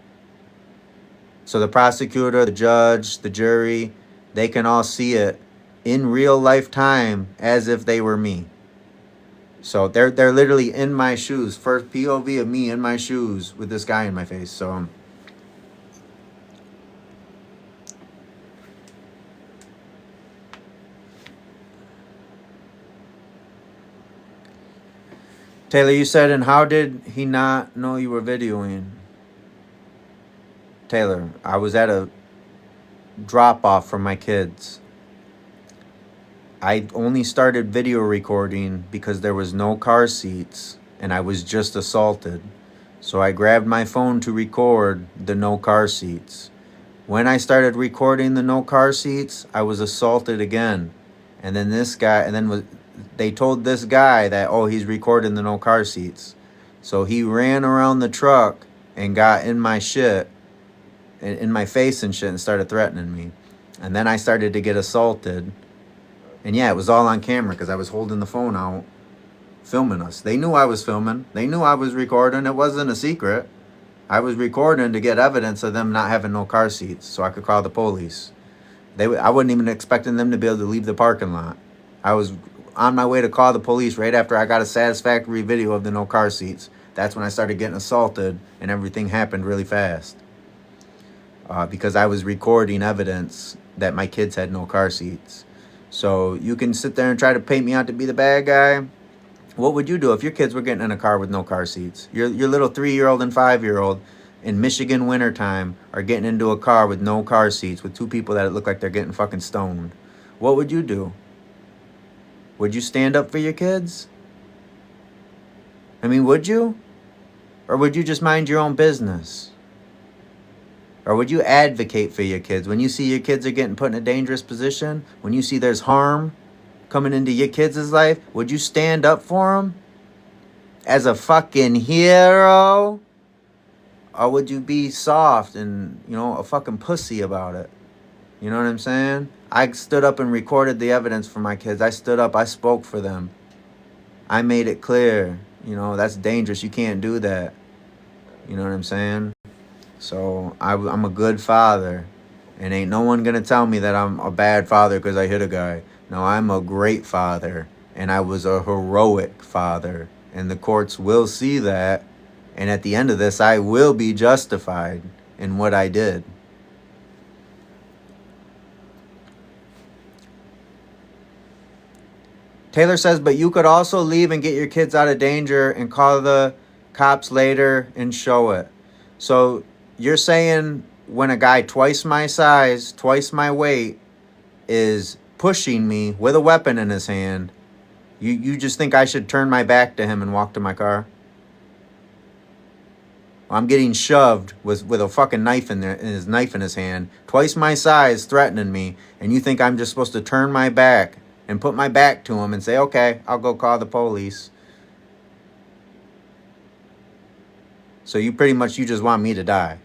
So the prosecutor, the judge, the jury, they can all see it in real life time as if they were me. So they're literally in my shoes. First POV of me in my shoes with this guy in my face. So Taylor, you said, and how did he not know you were videoing? Taylor, I was at a drop-off for my kids. I only started video recording because there was no car seats and I was just assaulted. So I grabbed my phone to record the no car seats. When I started recording the no car seats, I was assaulted again. And then they told this guy that, oh, he's recording the no car seats. So he ran around the truck and got in my shit, in my face and shit, and started threatening me. And then I started to get assaulted. And yeah, it was all on camera because I was holding the phone out, filming us. They knew I was filming. They knew I was recording. It wasn't a secret. I was recording to get evidence of them not having no car seats so I could call the police. I wasn't even expecting them to be able to leave the parking lot. I was on my way to call the police right after I got a satisfactory video of the no car seats. That's when I started getting assaulted, and everything happened really fast. Because I was recording evidence that my kids had no car seats. So you can sit there and try to paint me out to be the bad guy. What would you do if your kids were getting in a car with no car seats? Your little 3-year-old and 5-year-old in Michigan wintertime are getting into a car with no car seats with two people that look like they're getting fucking stoned. What would you do? Would you stand up for your kids? I mean, would you? Or would you just mind your own business? Or would you advocate for your kids? When you see your kids are getting put in a dangerous position, when you see there's harm coming into your kids' life, would you stand up for them as a fucking hero? Or would you be soft and, a fucking pussy about it? You know what I'm saying? I stood up and recorded the evidence for my kids. I stood up. I spoke for them. I made it clear. That's dangerous. You can't do that. You know what I'm saying? So I'm a good father. And ain't no one going to tell me that I'm a bad father because I hit a guy. No, I'm a great father. And I was a heroic father. And the courts will see that. And at the end of this, I will be justified in what I did. Taylor says, but you could also leave and get your kids out of danger and call the cops later and show it. So you're saying when a guy twice my size, twice my weight is pushing me with a weapon in his hand, you just think I should turn my back to him and walk to my car? I'm getting shoved with a fucking knife in his knife in his hand, twice my size, threatening me, and you think I'm just supposed to turn my back and put my back to him and say, okay, I'll go call the police. So you just want me to die.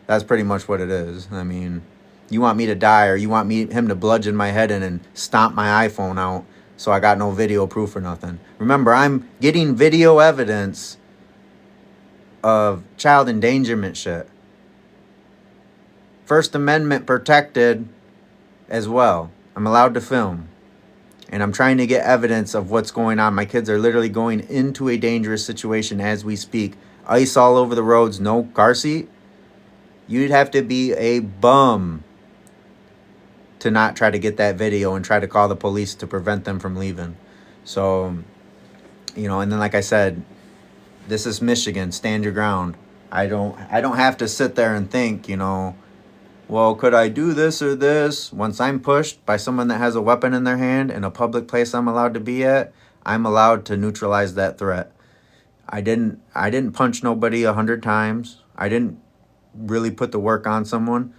That's pretty much what it is. I mean, you want me to die, or you want him to bludgeon my head in and stomp my iPhone out so I got no video proof or nothing. Remember, I'm getting video evidence of child endangerment shit. First Amendment protected as well. I'm allowed to film. And I'm trying to get evidence of what's going on. My kids are literally going into a dangerous situation as we speak. Ice all over the roads, no car seat. You'd have to be a bum to not try to get that video and try to call the police to prevent them from leaving. So, and then like I said, this is Michigan. Stand your ground. I don't have to sit there and think, well, could I do this or this? Once I'm pushed by someone that has a weapon in their hand in a public place I'm allowed to be at, I'm allowed to neutralize that threat. I didn't punch nobody 100 times. I didn't really put the work on someone.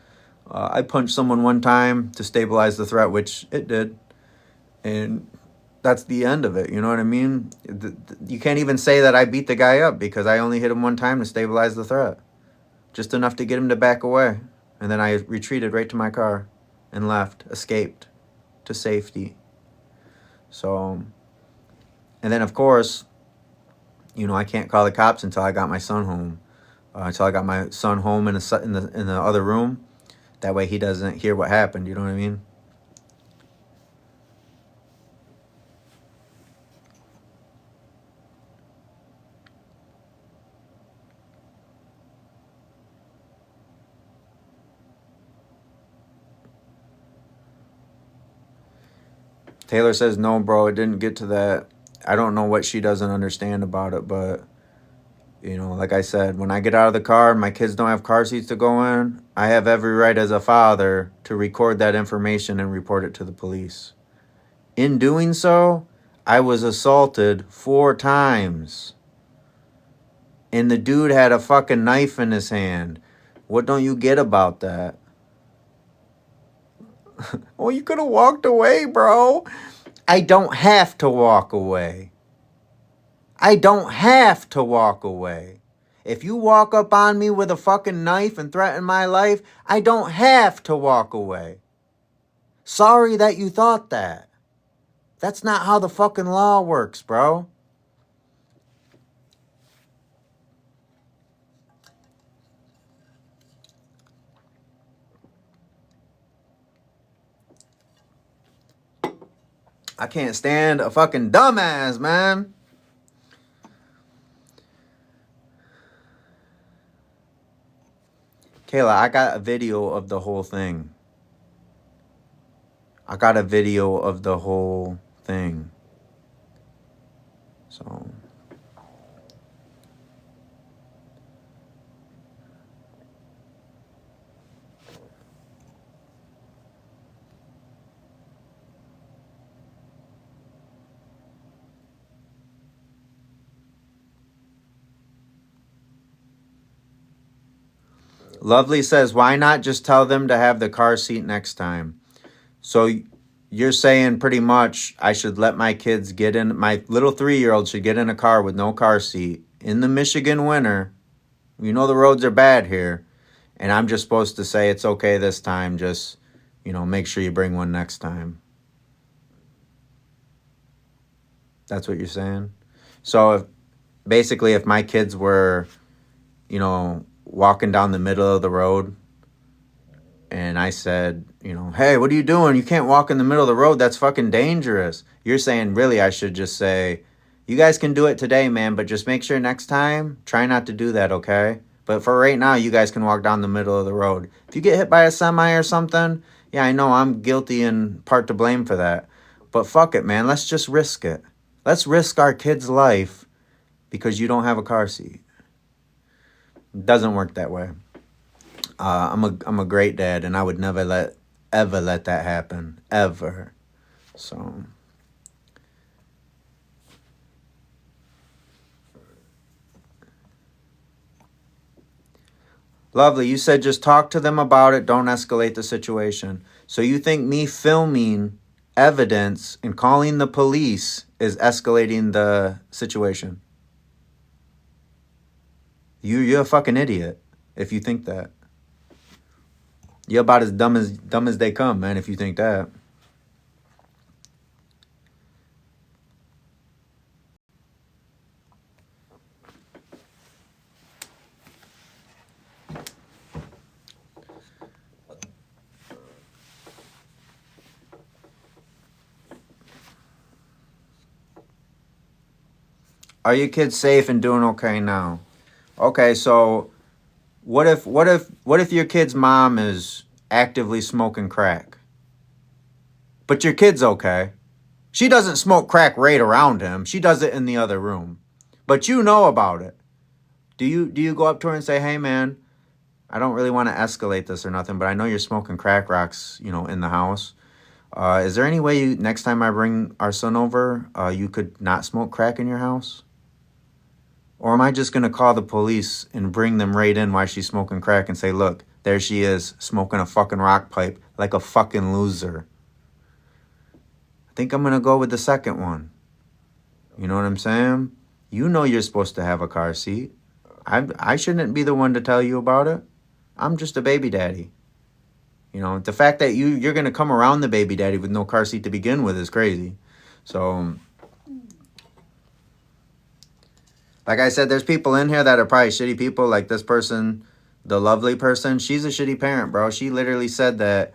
I punched someone one time to stabilize the threat, which it did. And that's the end of it. You know what I mean? You can't even say that I beat the guy up because I only hit him one time to stabilize the threat. Just enough to get him to back away. And then I retreated right to my car and left, escaped to safety. So, and then of course, I can't call the cops until I got my son home. Until I got my son home in the other room. That way he doesn't hear what happened. You know what I mean? Taylor says, no, bro, it didn't get to that. I don't know what she doesn't understand about it, but, like I said, when I get out of the car and my kids don't have car seats to go in, I have every right as a father to record that information and report it to the police. In doing so, I was assaulted 4 times. And the dude had a fucking knife in his hand. What don't you get about that? Well, you could have walked away, bro. I don't have to walk away. I don't have to walk away. If you walk up on me with a fucking knife and threaten my life, I don't have to walk away. Sorry that you thought that. That's not how the fucking law works, bro. I can't stand a fucking dumbass, man. Kayla, I got a video of the whole thing. I got a video of the whole thing. So. Lovely says, why not just tell them to have the car seat next time? So you're saying pretty much I should let my kids get in, my little 3-year-old should get in a car with no car seat in the Michigan winter. You know the roads are bad here. And I'm just supposed to say it's okay this time. Just, make sure you bring one next time. That's what you're saying? So basically if my kids were, walking down the middle of the road and I said, hey, what are you doing? You can't walk in the middle of the road. That's fucking dangerous. You're saying really I should just say, you guys can do it today, man, but just make sure next time, try not to do that, okay? But for right now, you guys can walk down the middle of the road. If you get hit by a semi or something, yeah, I know I'm guilty and part to blame for that. But fuck it, man. Let's just risk it. Let's risk our kid's life because you don't have a car seat. It doesn't work that way. I'm a great dad, and I would never ever let that happen, ever. So. Lovely, you said just talk to them about it, don't escalate the situation. So you think me filming evidence and calling the police is escalating the situation? You're a fucking idiot if you think that. You're about as dumb as they come, man, if you think that. Are your kids safe and doing okay now? Okay, so what if your kid's mom is actively smoking crack? But your kid's okay. She doesn't smoke crack right around him. She does it in the other room. But you know about it. Do you go up to her and say, "Hey man, I don't really want to escalate this or nothing, but I know you're smoking crack rocks, in the house. Is there any way next time I bring our son over, you could not smoke crack in your house? Or am I just going to call the police and bring them right in while she's smoking crack and say, look, there she is smoking a fucking rock pipe like a fucking loser? I think I'm going to go with the second one. You know what I'm saying? You know you're supposed to have a car seat. I shouldn't be the one to tell you about it. I'm just a baby daddy. The fact that you're going to come around the baby daddy with no car seat to begin with is crazy. So, like I said, there's people in here that are probably shitty people. Like this person, the lovely person, she's a shitty parent, bro. She literally said that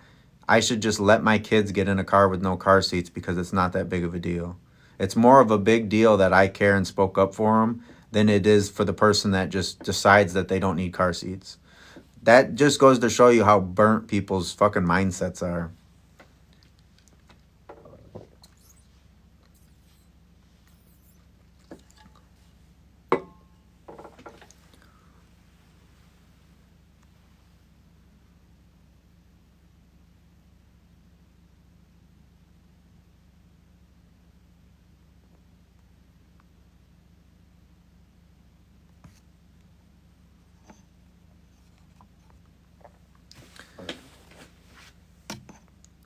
I should just let my kids get in a car with no car seats because it's not that big of a deal. It's more of a big deal that I care and spoke up for them than it is for the person that just decides that they don't need car seats. That just goes to show you how burnt people's fucking mindsets are.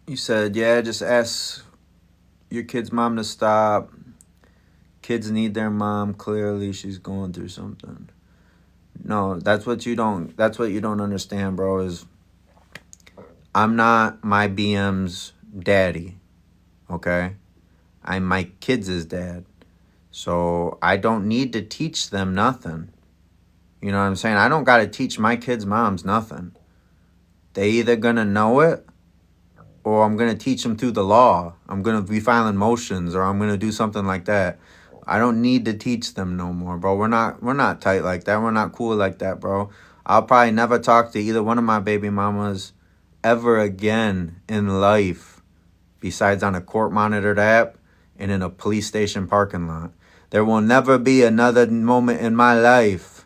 You said, yeah, just ask your kid's mom to stop. Kids need their mom. Clearly, she's going through something. No, that's what you don't understand, bro, is I'm not my BM's daddy, okay? I'm my kids' dad. So I don't need to teach them nothing. You know what I'm saying? I don't got to teach my kids' moms nothing. They either going to know it or I'm going to teach them through the law. I'm going to be filing motions or I'm going to do something like that. I don't need to teach them no more, bro. We're not tight like that. We're not cool like that, bro. I'll probably never talk to either one of my baby mamas ever again in life, besides on a court-monitored app and in a police station parking lot. There will never be another moment in my life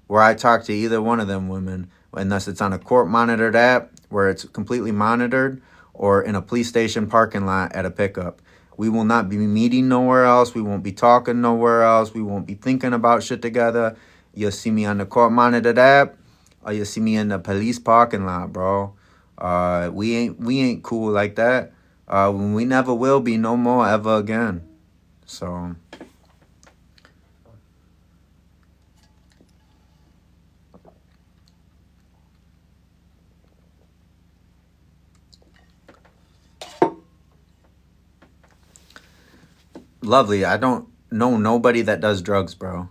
where I talk to either one of them women, unless it's on a court-monitored app where it's completely monitored, or in a police station parking lot at a pickup. We will not be meeting nowhere else. We won't be talking nowhere else. We won't be thinking about shit together. You'll see me on the court-monitored app, or you'll see me in the police parking lot, bro. We ain't cool like that. We never will be no more ever again. So lovely. I don't know nobody that does drugs, bro.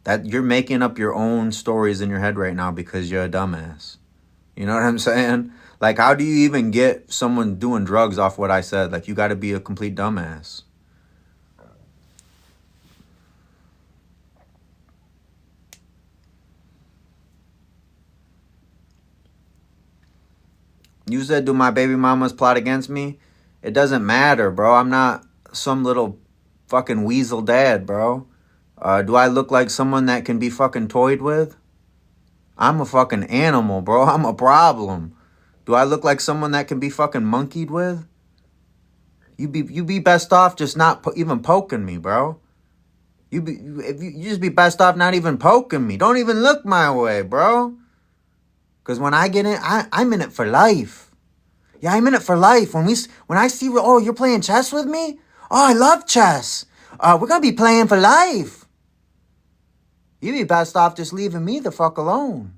That you're making up your own stories in your head right now because you're a dumbass. You know what I'm saying? Like, how do you even get someone doing drugs off what I said? Like, you got to be a complete dumbass. You said, do my baby mamas plot against me? It doesn't matter, bro. I'm not some little fucking weasel dad, bro. Do I look like someone that can be fucking toyed with? I'm a fucking animal, bro. I'm a problem. Do I look like someone that can be fucking monkeyed with? You be best off just not even poking me, bro. You just be best off not even poking me. Don't even look my way, bro. Cause when I get in, I'm in it for life. Yeah, I'm in it for life. When I see, oh, you're playing chess with me? Oh, I love chess. We're gonna be playing for life. You be best off just leaving me the fuck alone.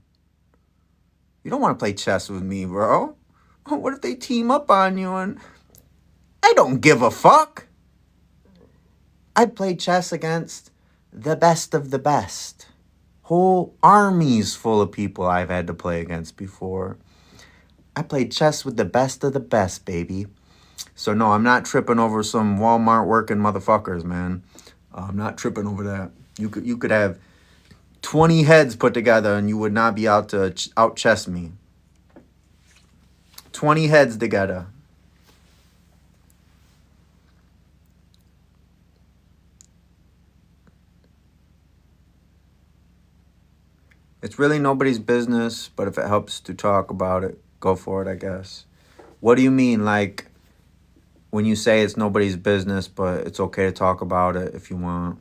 You don't want to play chess with me, bro. What if they team up on you and I don't give a fuck? I played chess against the best of the best. Whole armies full of people I've had to play against before. I played chess with the best of the best, baby. So no, I'm not tripping over some Walmart working motherfuckers, man. I'm not tripping over that. You could have 20 heads put together and you would not be out to out chess me. 20 heads together. It's really nobody's business, but if it helps to talk about it, go for it, I guess. What do you mean, like, when you say it's nobody's business, but it's okay to talk about it if you want?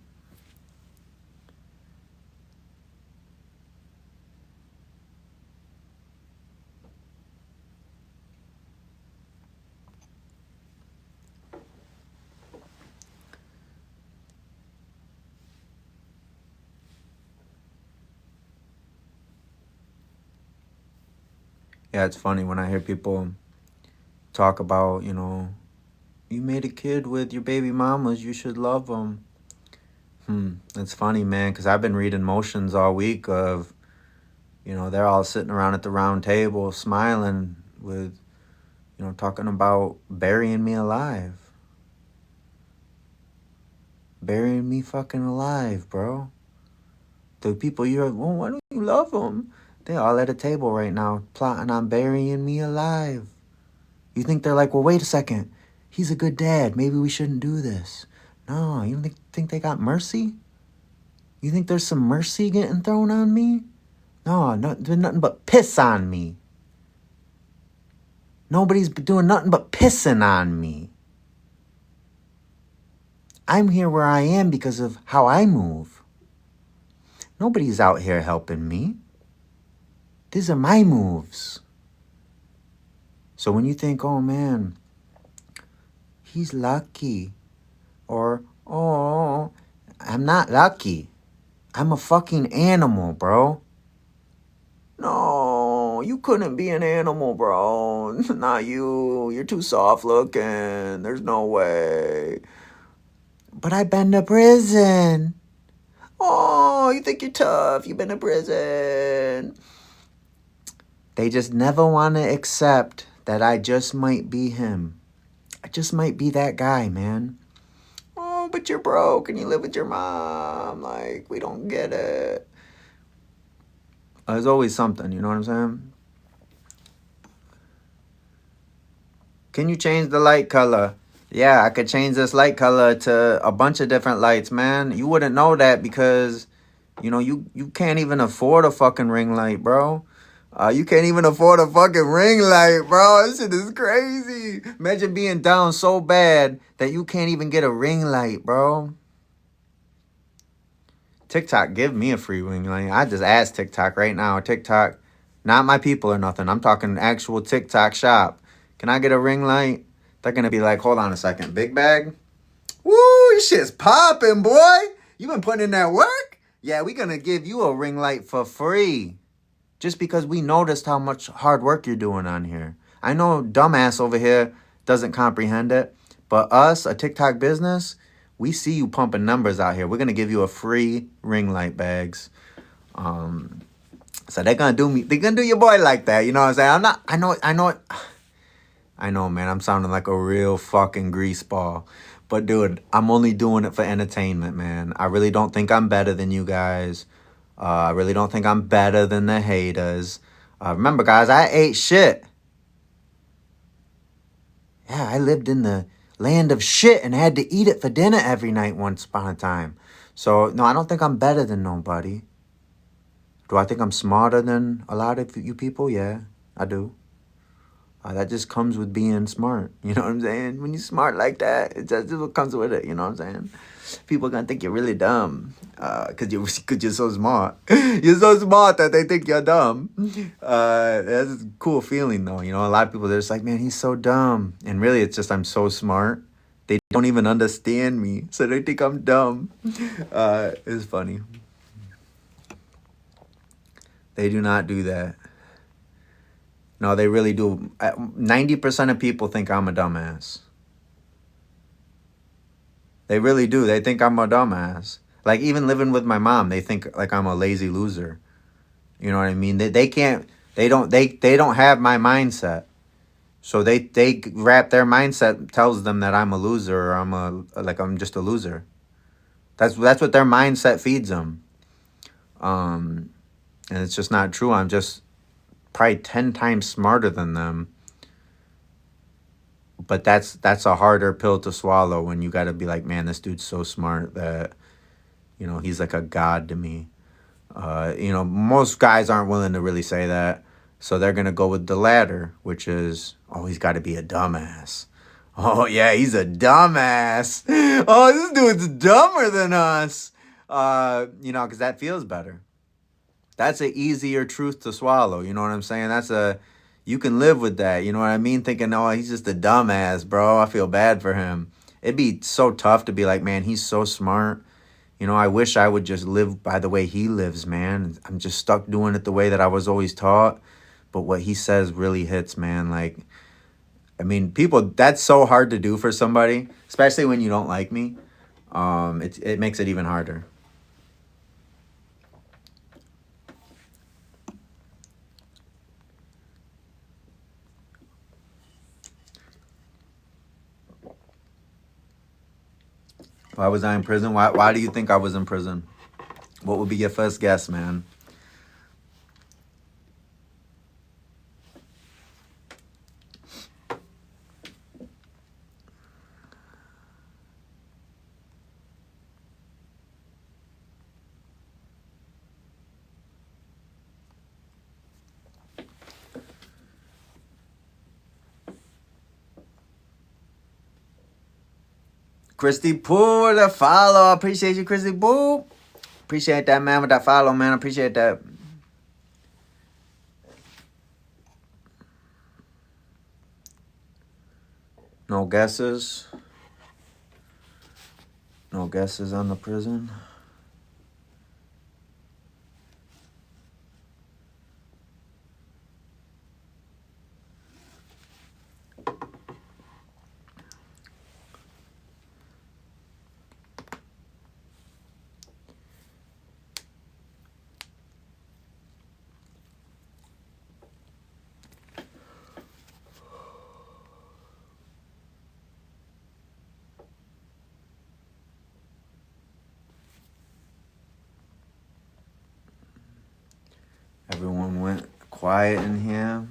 Yeah, it's funny when I hear people talk about, you made a kid with your baby mamas, you should love them. It's funny, man, because I've been reading motions all week of, they're all sitting around at the round table smiling with, talking about burying me alive. Burying me fucking alive, bro. The people well, why don't you love them? They're all at a table right now plotting on burying me alive. You think they're like, well, wait a second. He's a good dad. Maybe we shouldn't do this. No, you don't think they got mercy? You think there's some mercy getting thrown on me? No, there's nothing but piss on me. Nobody's doing nothing but pissing on me. I'm here where I am because of how I move. Nobody's out here helping me. These are my moves. So when you think, oh man, he's lucky, or, oh, I'm not lucky. I'm a fucking animal, bro. No, you couldn't be an animal, bro. Not you. You're too soft looking. There's no way. But I've been to prison. Oh, you think you're tough. You've been to prison. They just never want to accept that I just might be him. I just might be that guy, man. Oh, but you're broke and you live with your mom. Like, we don't get it. There's always something, you know what I'm saying? Can you change the light color? Yeah, I could change this light color to a bunch of different lights, man. You wouldn't know that because, you can't even afford a fucking ring light, bro. You can't even afford a fucking ring light, bro. This shit is crazy. Imagine being down so bad that you can't even get a ring light, bro. TikTok, give me a free ring light. I just asked TikTok right now. TikTok, not my people or nothing. I'm talking actual TikTok shop. Can I get a ring light? They're gonna be like, hold on a second, big bag. Woo, this shit's popping, boy. You been putting in that work? Yeah, we gonna give you a ring light for free. Just because we noticed how much hard work you're doing on here. I know dumbass over here doesn't comprehend it, but us, a TikTok business, we see you pumping numbers out here. We're gonna give you a free ring light bags. So they're gonna do me. They're gonna do your boy like that. You know what I'm saying? I'm not. I know, man. I'm sounding like a real fucking greaseball. But dude, I'm only doing it for entertainment, man. I really don't think I'm better than you guys. I really don't think I'm better than the haters. Remember, guys, I ate shit. Yeah, I lived in the land of shit and had to eat it for dinner every night once upon a time. So, no, I don't think I'm better than nobody. Do I think I'm smarter than a lot of you people? Yeah, I do. That just comes with being smart. You know what I'm saying? When you're smart like that, that's just what comes with it. You know what I'm saying? People are going to think you're really dumb cause you're so smart. You're so smart that they think you're dumb. That's a cool feeling, though. A lot of people, they're just like, man, he's so dumb. And really, it's just I'm so smart. They don't even understand me, so they think I'm dumb. It's funny. They do not do that. No, they really do. 90% of people think I'm a dumbass. They really do. They think I'm a dumbass. Like, even living with my mom, they think like I'm a lazy loser. You know what I mean? They can't. They don't have my mindset. So they wrap their mindset tells them that I'm a loser or I'm just a loser. That's what their mindset feeds them. And it's just not true. I'm just probably 10 times smarter than them. But that's a harder pill to swallow when you got to be like, man, this dude's so smart that he's like a god to me. Most guys aren't willing to really say that, so they're gonna go with the latter, which is, oh, he's got to be a dumbass. Oh yeah, he's a dumbass. Oh, this dude's dumber than us. Because that feels better. That's an easier truth to swallow. You know what I'm saying? You can live with that. You know what I mean? Thinking, oh, he's just a dumbass, bro. I feel bad for him. It'd be so tough to be like, man, he's so smart. I wish I would just live by the way he lives, man. I'm just stuck doing it the way that I was always taught. But what he says really hits, man. Like, I mean, people, that's so hard to do for somebody, especially when you don't like me. It makes it even harder. Why was I in prison? Why do you think I was in prison? What would be your first guess, man? Christy Poo with a follow. Appreciate you, Christy Poo. Appreciate that, man, with that follow, man. Appreciate that. No guesses. No guesses on the prison. quiet in here.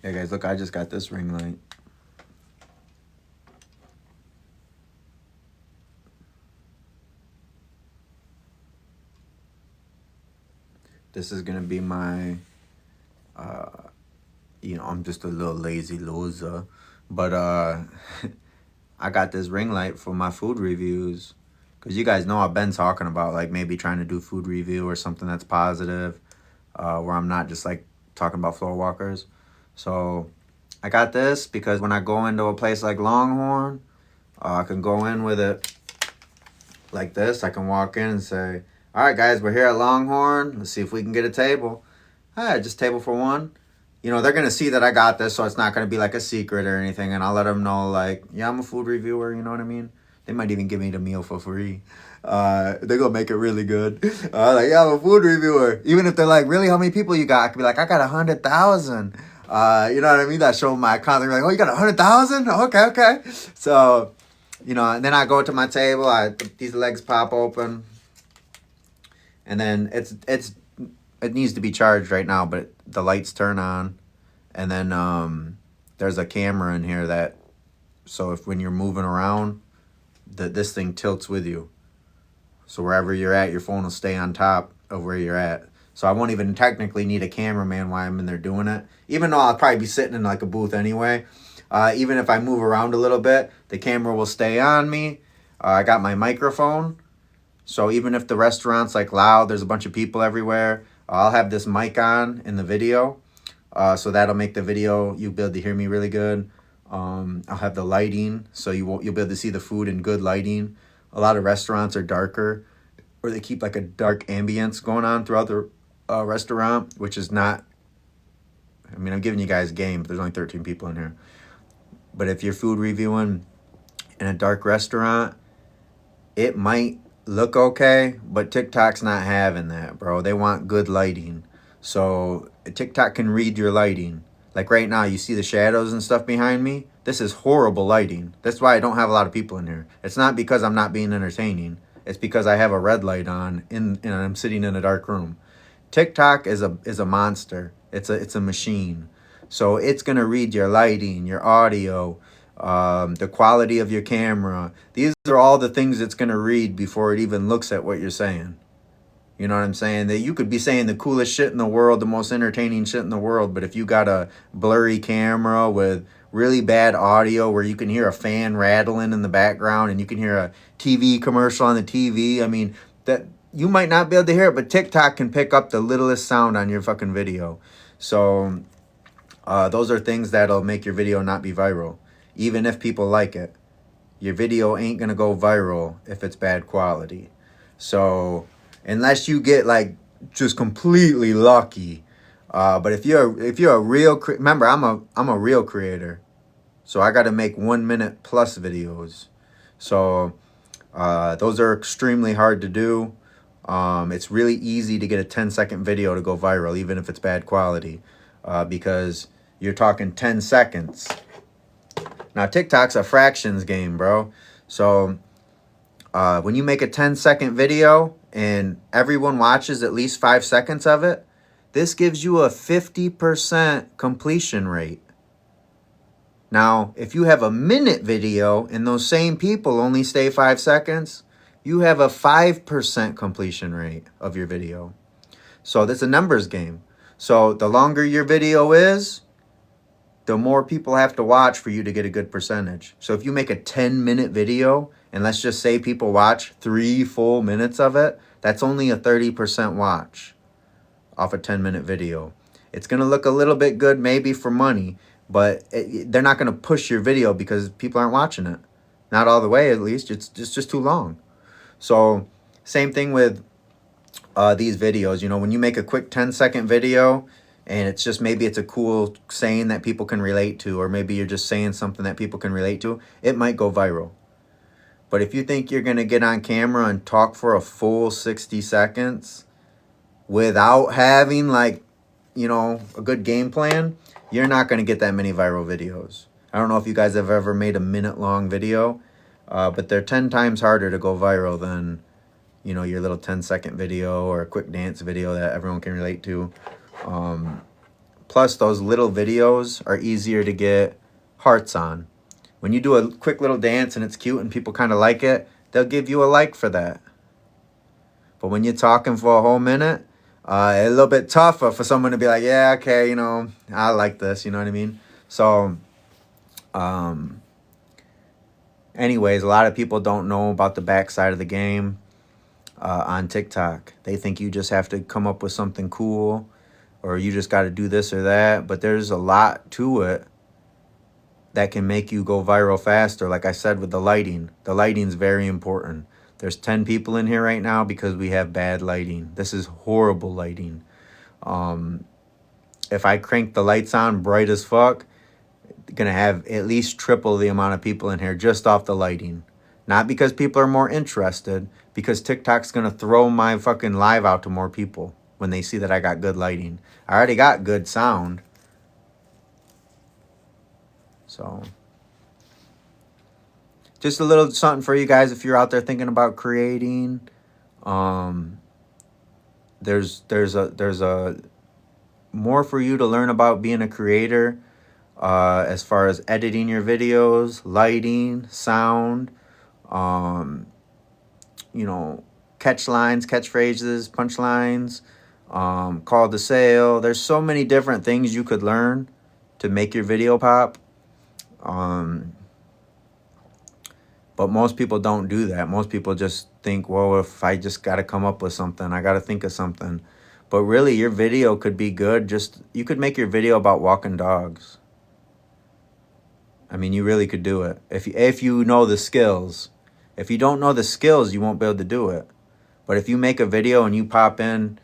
Yeah, guys, look, I just got this ring light. This is gonna be my, I'm just a little lazy loser, but I got this ring light for my food reviews, because you guys know I've been talking about like maybe trying to do food review or something that's positive, where I'm not just like talking about floor walkers. So I got this because when I go into a place like Longhorn, I can go in with it like this. I can walk in and say, all right, guys, we're here at Longhorn. Let's see if we can get a table. All right, just table for one. They're going to see that I got this, so it's not going to be like a secret or anything. And I'll let them know, like, yeah, I'm a food reviewer, you know what I mean? They might even give me the meal for free. They're going to make it really good. Like, yeah, I'm a food reviewer. Even if they're like, really, how many people you got? I could be like, I got 100,000. You know what I mean? That show my account. They're like, oh, you got 100,000? Okay. So, and then I go to my table. These legs pop open. And then it needs to be charged right now, but the lights turn on. And then there's a camera in here so if when you're moving around, this thing tilts with you. So wherever you're at, your phone will stay on top of where you're at. So I won't even technically need a cameraman while I'm in there doing it. Even though I'll probably be sitting in like a booth anyway. Even if I move around a little bit, the camera will stay on me. I got my microphone. So even if the restaurant's like loud, there's a bunch of people everywhere, I'll have this mic on in the video. So that'll make the video, you'll be able to hear me really good. I'll have the lighting, so you'll be able to see the food in good lighting. A lot of restaurants are darker, or they keep like a dark ambience going on throughout the restaurant, which is not, I'm giving you guys game, but there's only 13 people in here. But if you're food reviewing in a dark restaurant, it might look okay, but TikTok's not having that, bro. They want good lighting. So TikTok can read your lighting. Like right now, you see the shadows and stuff behind me? This is horrible lighting. That's why I don't have a lot of people in here. It's not because I'm not being entertaining. It's because I have a red light on and I'm sitting in a dark room. TikTok is a monster. It's a machine. So it's gonna read your lighting, your audio, the quality of your camera. These are all the things it's going to read before it even looks at what you're saying. You know what I'm saying? That you could be saying the coolest shit in the world, the most entertaining shit in the world, but if you got a blurry camera with really bad audio where you can hear a fan rattling in the background and you can hear a TV commercial on the TV, that you might not be able to hear it, but TikTok can pick up the littlest sound on your fucking video. So those are things that'll make your video not be viral. Even if people like it, your video ain't gonna go viral if it's bad quality. So unless you get like just completely lucky, but if you're a real remember, I'm a real creator, so I got to make 1 minute plus videos. So those are extremely hard to do. It's really easy to get a 10-second video to go viral, even if it's bad quality, because you're talking 10 seconds. Now, TikTok's a fractions game, bro. So when you make a 10-second video and everyone watches at least 5 seconds of it, this gives you a 50% completion rate. Now, if you have a minute video and those same people only stay 5 seconds, you have a 5% completion rate of your video. So that's a numbers game. So the longer your video is, the more people have to watch for you to get a good percentage. So if you make a 10-minute video, and let's just say people watch 3 full minutes of it, that's only a 30% watch off a 10-minute video. It's going to look a little bit good maybe for money, but they're not going to push your video because people aren't watching it. Not all the way, at least. It's just too long. So same thing with these videos. When you make a quick 10-second video, and it's just maybe it's a cool saying that people can relate to, or maybe you're just saying something that people can relate to, it might go viral. But if you think you're going to get on camera and talk for a full 60 seconds without having a good game plan, you're not going to get that many viral videos. I don't know if you guys have ever made a minute-long video, but they're 10 times harder to go viral than, you know, your little 10-second video or a quick dance video that everyone can relate to. Plus, those little videos are easier to get hearts on. When you do a quick little dance and it's cute and people kind of like it, they'll give you a like for that. But when you're talking for a whole minute, a little bit tougher for someone to be like, yeah, okay, you know, I like this, you know what I mean? So, anyways, a lot of people don't know about the backside of the game on TikTok. They think you just have to come up with something cool or you just got to do this or that. But there's a lot to it that can make you go viral faster. Like I said, with the lighting's very important. There's 10 people in here right now because we have bad lighting. This is horrible lighting. If I crank the lights on bright as fuck, gonna have at least triple the amount of people in here just off the lighting. Not because people are more interested, because TikTok's gonna throw my fucking live out to more people when they see that I got good lighting. I already got good sound. So just a little something for you guys if you're out there thinking about creating. There's a more for you to learn about being a creator, as far as editing your videos, lighting, sound, you know, catch lines, catchphrases, punchlines, call to sale. There's so many different things you could learn to make your video pop. But most people don't do that. Most people just think, well, if I just got to come up with something, I got to think of something. But really, your video could be good. You could make your video about walking dogs. I mean, you really could do it if you know the skills. If you don't know the skills, you won't be able to do it. But if you make a video and you pop in,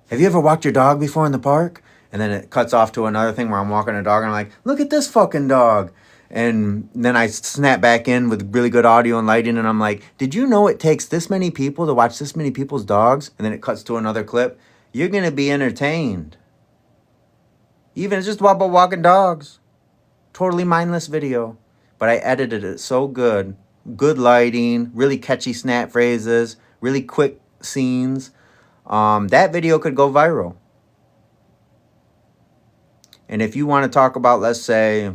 have you ever walked your dog before in the park? And then it cuts off to another thing where I'm walking a dog and I'm like, look at this fucking dog. And then I snap back in with really good audio and lighting and I'm like, did you know it takes this many people to watch this many people's dogs? And then it cuts to another clip. You're going to be entertained. Even it's just about walking dogs. Totally mindless video. But I edited it so good. Good lighting, really catchy snap phrases, really quick scenes. That video could go viral. And if you want to talk about, let's say,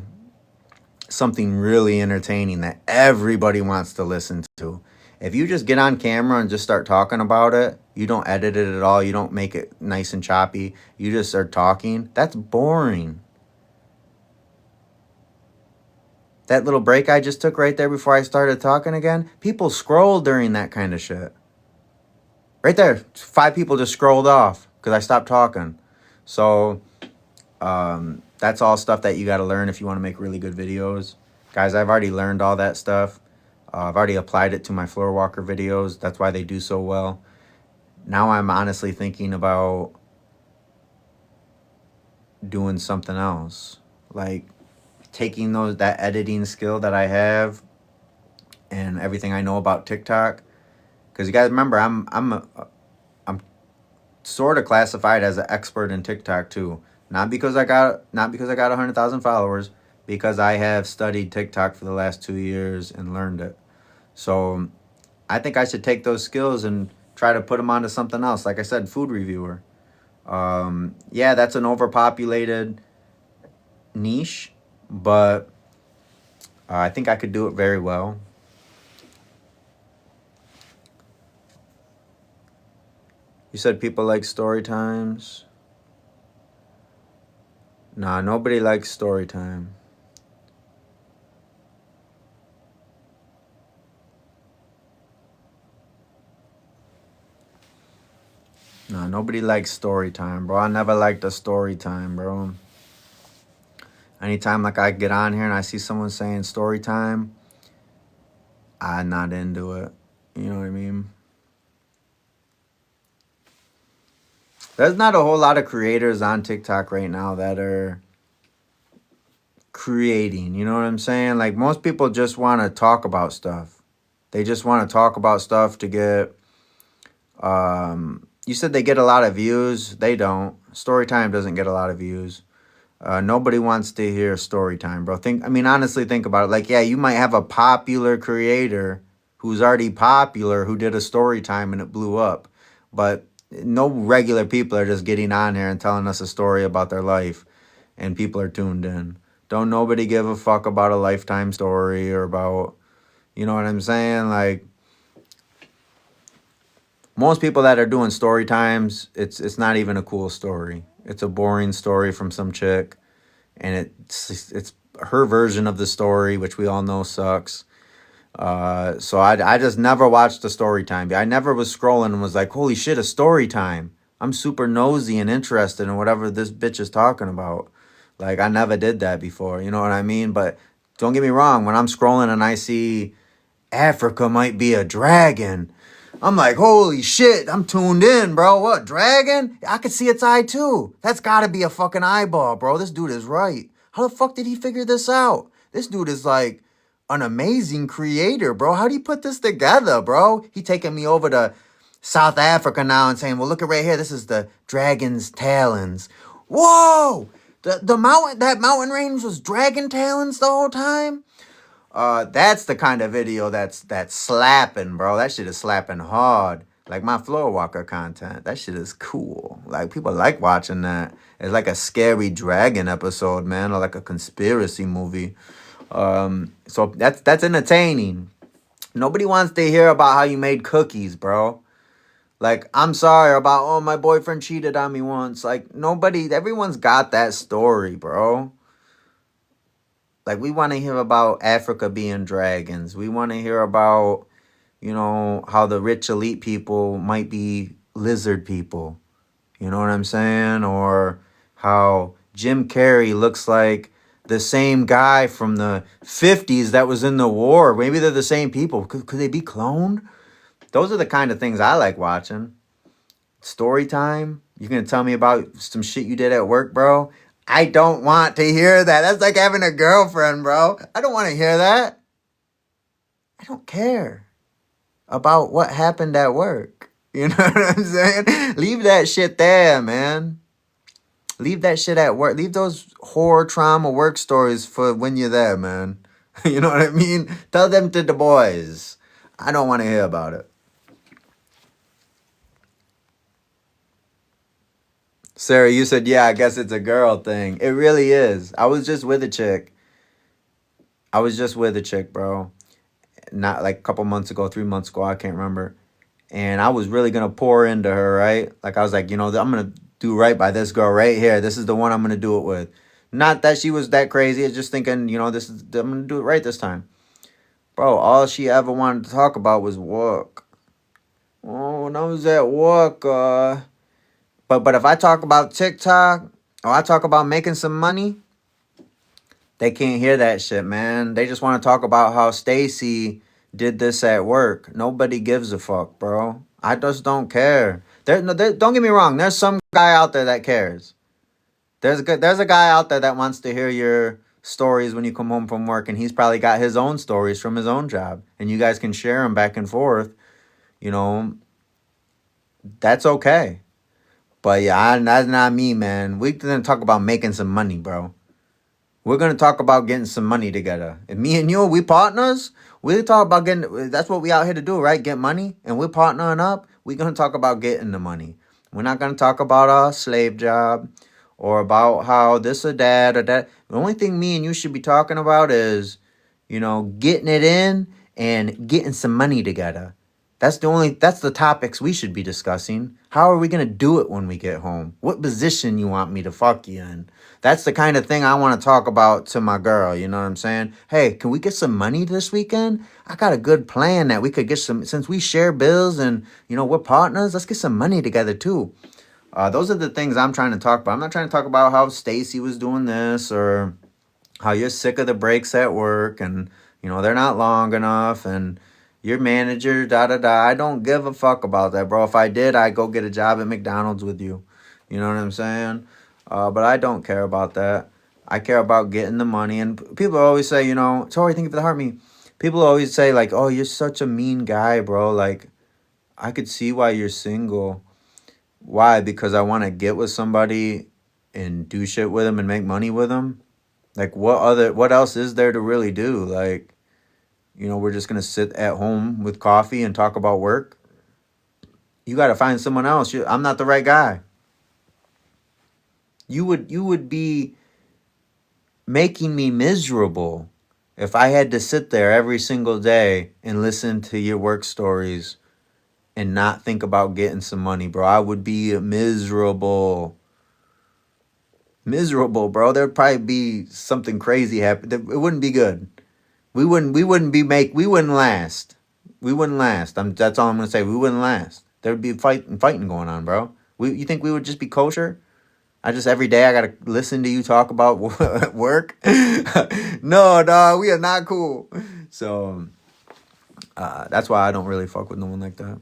something really entertaining that everybody wants to listen to, if you just get on camera and just start talking about it, you don't edit it at all, you don't make it nice and choppy, you just start talking, that's boring. That little break I just took right there before I started talking again, people scroll during that kind of shit. Right there, 5 people just scrolled off because I stopped talking. So that's all stuff that you got to learn if you want to make really good videos. Guys, I've already learned all that stuff. I've already applied it to my floor walker videos. That's why they do so well. Now I'm honestly thinking about doing something else. Like taking that editing skill that I have and everything I know about TikTok. Because you guys remember, I'm sort of classified as an expert in TikTok too. Not because I got 100,000 followers, because I have studied TikTok for the last 2 years and learned it. So I think I should take those skills and try to put them onto something else. Like I said, food reviewer. Yeah, that's an overpopulated niche, but I think I could do it very well. You said people like story times. Nah, nobody likes story time. Nah, nobody likes story time, bro. I never liked a story time, bro. Anytime like I get on here and I see someone saying story time, I'm not into it. You know what I mean? There's not a whole lot of creators on TikTok right now that are creating. You know what I'm saying? Like most people just want to talk about stuff. They just want to talk about stuff to get... you said they get a lot of views. They don't. Storytime doesn't get a lot of views. Nobody wants to hear story time, bro. Honestly, think about it. Like, yeah, you might have a popular creator who's already popular who did a story time and it blew up. But no regular people are just getting on here and telling us a story about their life and people are tuned in. Don't nobody give a fuck about a Lifetime story or about, you know what I'm saying? Like, most people that are doing story times, it's not even a cool story. It's a boring story from some chick, and it's her version of the story, which we all know sucks. So I just never watched a story time. I never was scrolling and was like, holy shit, a story time. I'm super nosy and interested in whatever this bitch is talking about. Like, I never did that before, you know what I mean? But don't get me wrong, when I'm scrolling and I see Africa might be a dragon, I'm like, holy shit, I'm tuned in, bro. What, dragon? I could see its eye too. That's gotta be a fucking eyeball, bro. This dude is right. How the fuck did he figure this out? This dude is like an amazing creator, bro. How do you put this together, bro? He taking me over to South Africa now and saying, well, look at right here. This is the dragon's talons. Whoa! The mountain, that mountain range was dragon talons the whole time? That's the kind of video that's slapping, bro. That shit is slapping hard. Like my Floor Walker content. That shit is cool. Like, people like watching that. It's like a scary dragon episode, man, or like a conspiracy movie. So that's entertaining. Nobody wants to hear about how you made cookies, bro. Like, I'm sorry about, oh, my boyfriend cheated on me once. Like, everyone's got that story, bro. Like, we want to hear about Africa being dragons. We want to hear about, you know, how the rich elite people might be lizard people. You know what I'm saying? Or how Jim Carrey looks like the same guy from the 50s that was in the war. Maybe they're the same people. Could they be cloned? Those are the kind of things I like watching. Story time. You're going to tell me about some shit you did at work, bro? I don't want to hear that. That's like having a girlfriend, bro. I don't want to hear that. I don't care about what happened at work. You know what I'm saying? Leave that shit there, man. Leave that shit at work. Leave those horror trauma work stories for when you're there, man. You know what I mean? Tell them to the boys. I don't want to hear about it. Sarah, you said, yeah, I guess it's a girl thing. It really is. I was just with a chick. Bro. Not like a couple months ago, 3 months ago, I can't remember. And I was really going to pour into her, right? Like, I was like, you know, I'm going to do right by this girl right here. This is the one I'm going to do it with. Not that she was that crazy. It's just thinking, you know, I'm going to do it right this time. Bro, all she ever wanted to talk about was work. Oh, when I was at work, But if I talk about TikTok or I talk about making some money, they can't hear that shit, man. They just want to talk about how Stacy did this at work. Nobody gives a fuck, bro. I just don't care. Don't get me wrong. There's some guy out there that cares. There's a guy out there that wants to hear your stories when you come home from work, and he's probably got his own stories from his own job, and you guys can share them back and forth. You know, that's okay. But yeah, that's not me, man. We're gonna talk about making some money, bro. We're gonna talk about getting some money together. And me and you, we partners. We talk about getting. That's what we out here to do, right? Get money, and we're partnering up. We're gonna talk about getting the money. We're not gonna talk about our slave job or about how this or that or that. The only thing me and you should be talking about is, you know, getting it in and getting some money together. That's the topics we should be discussing. How are we going to do it when we get home? What position you want me to fuck you in? That's the kind of thing I want to talk about to my girl. You know what I'm saying? Hey, can we get some money this weekend? I got a good plan that we could get some, since we share bills and, you know, we're partners, let's get some money together too. Those are the things I'm trying to talk about. I'm not trying to talk about how Stacy was doing this or how you're sick of the breaks at work and, you know, they're not long enough and your manager, da-da-da. I don't give a fuck about that, bro. If I did, I'd go get a job at McDonald's with you. You know what I'm saying? But I don't care about that. I care about getting the money. And people always say, you know, Tori, thank you for the heart me. People always say, like, oh, you're such a mean guy, bro. Like, I could see why you're single. Why? Because I want to get with somebody and do shit with them and make money with them? Like, what else is there to really do? Like, we're just gonna sit at home with coffee and talk about work. You got to find someone else. I'm not the right guy. You would be making me miserable if I had to sit there every single day and listen to your work stories and not think about getting some money, bro. I would be miserable. Miserable, bro. There'd probably be something crazy happen. It wouldn't be good. We wouldn't last. We wouldn't last. That's all I'm gonna say. We wouldn't last. There'd be fighting going on, bro. You think we would just be kosher? I just every day I gotta listen to you talk about work. No, dog, we are not cool. So that's why I don't really fuck with no one like that.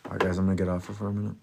All right, guys, I'm gonna get off for a minute.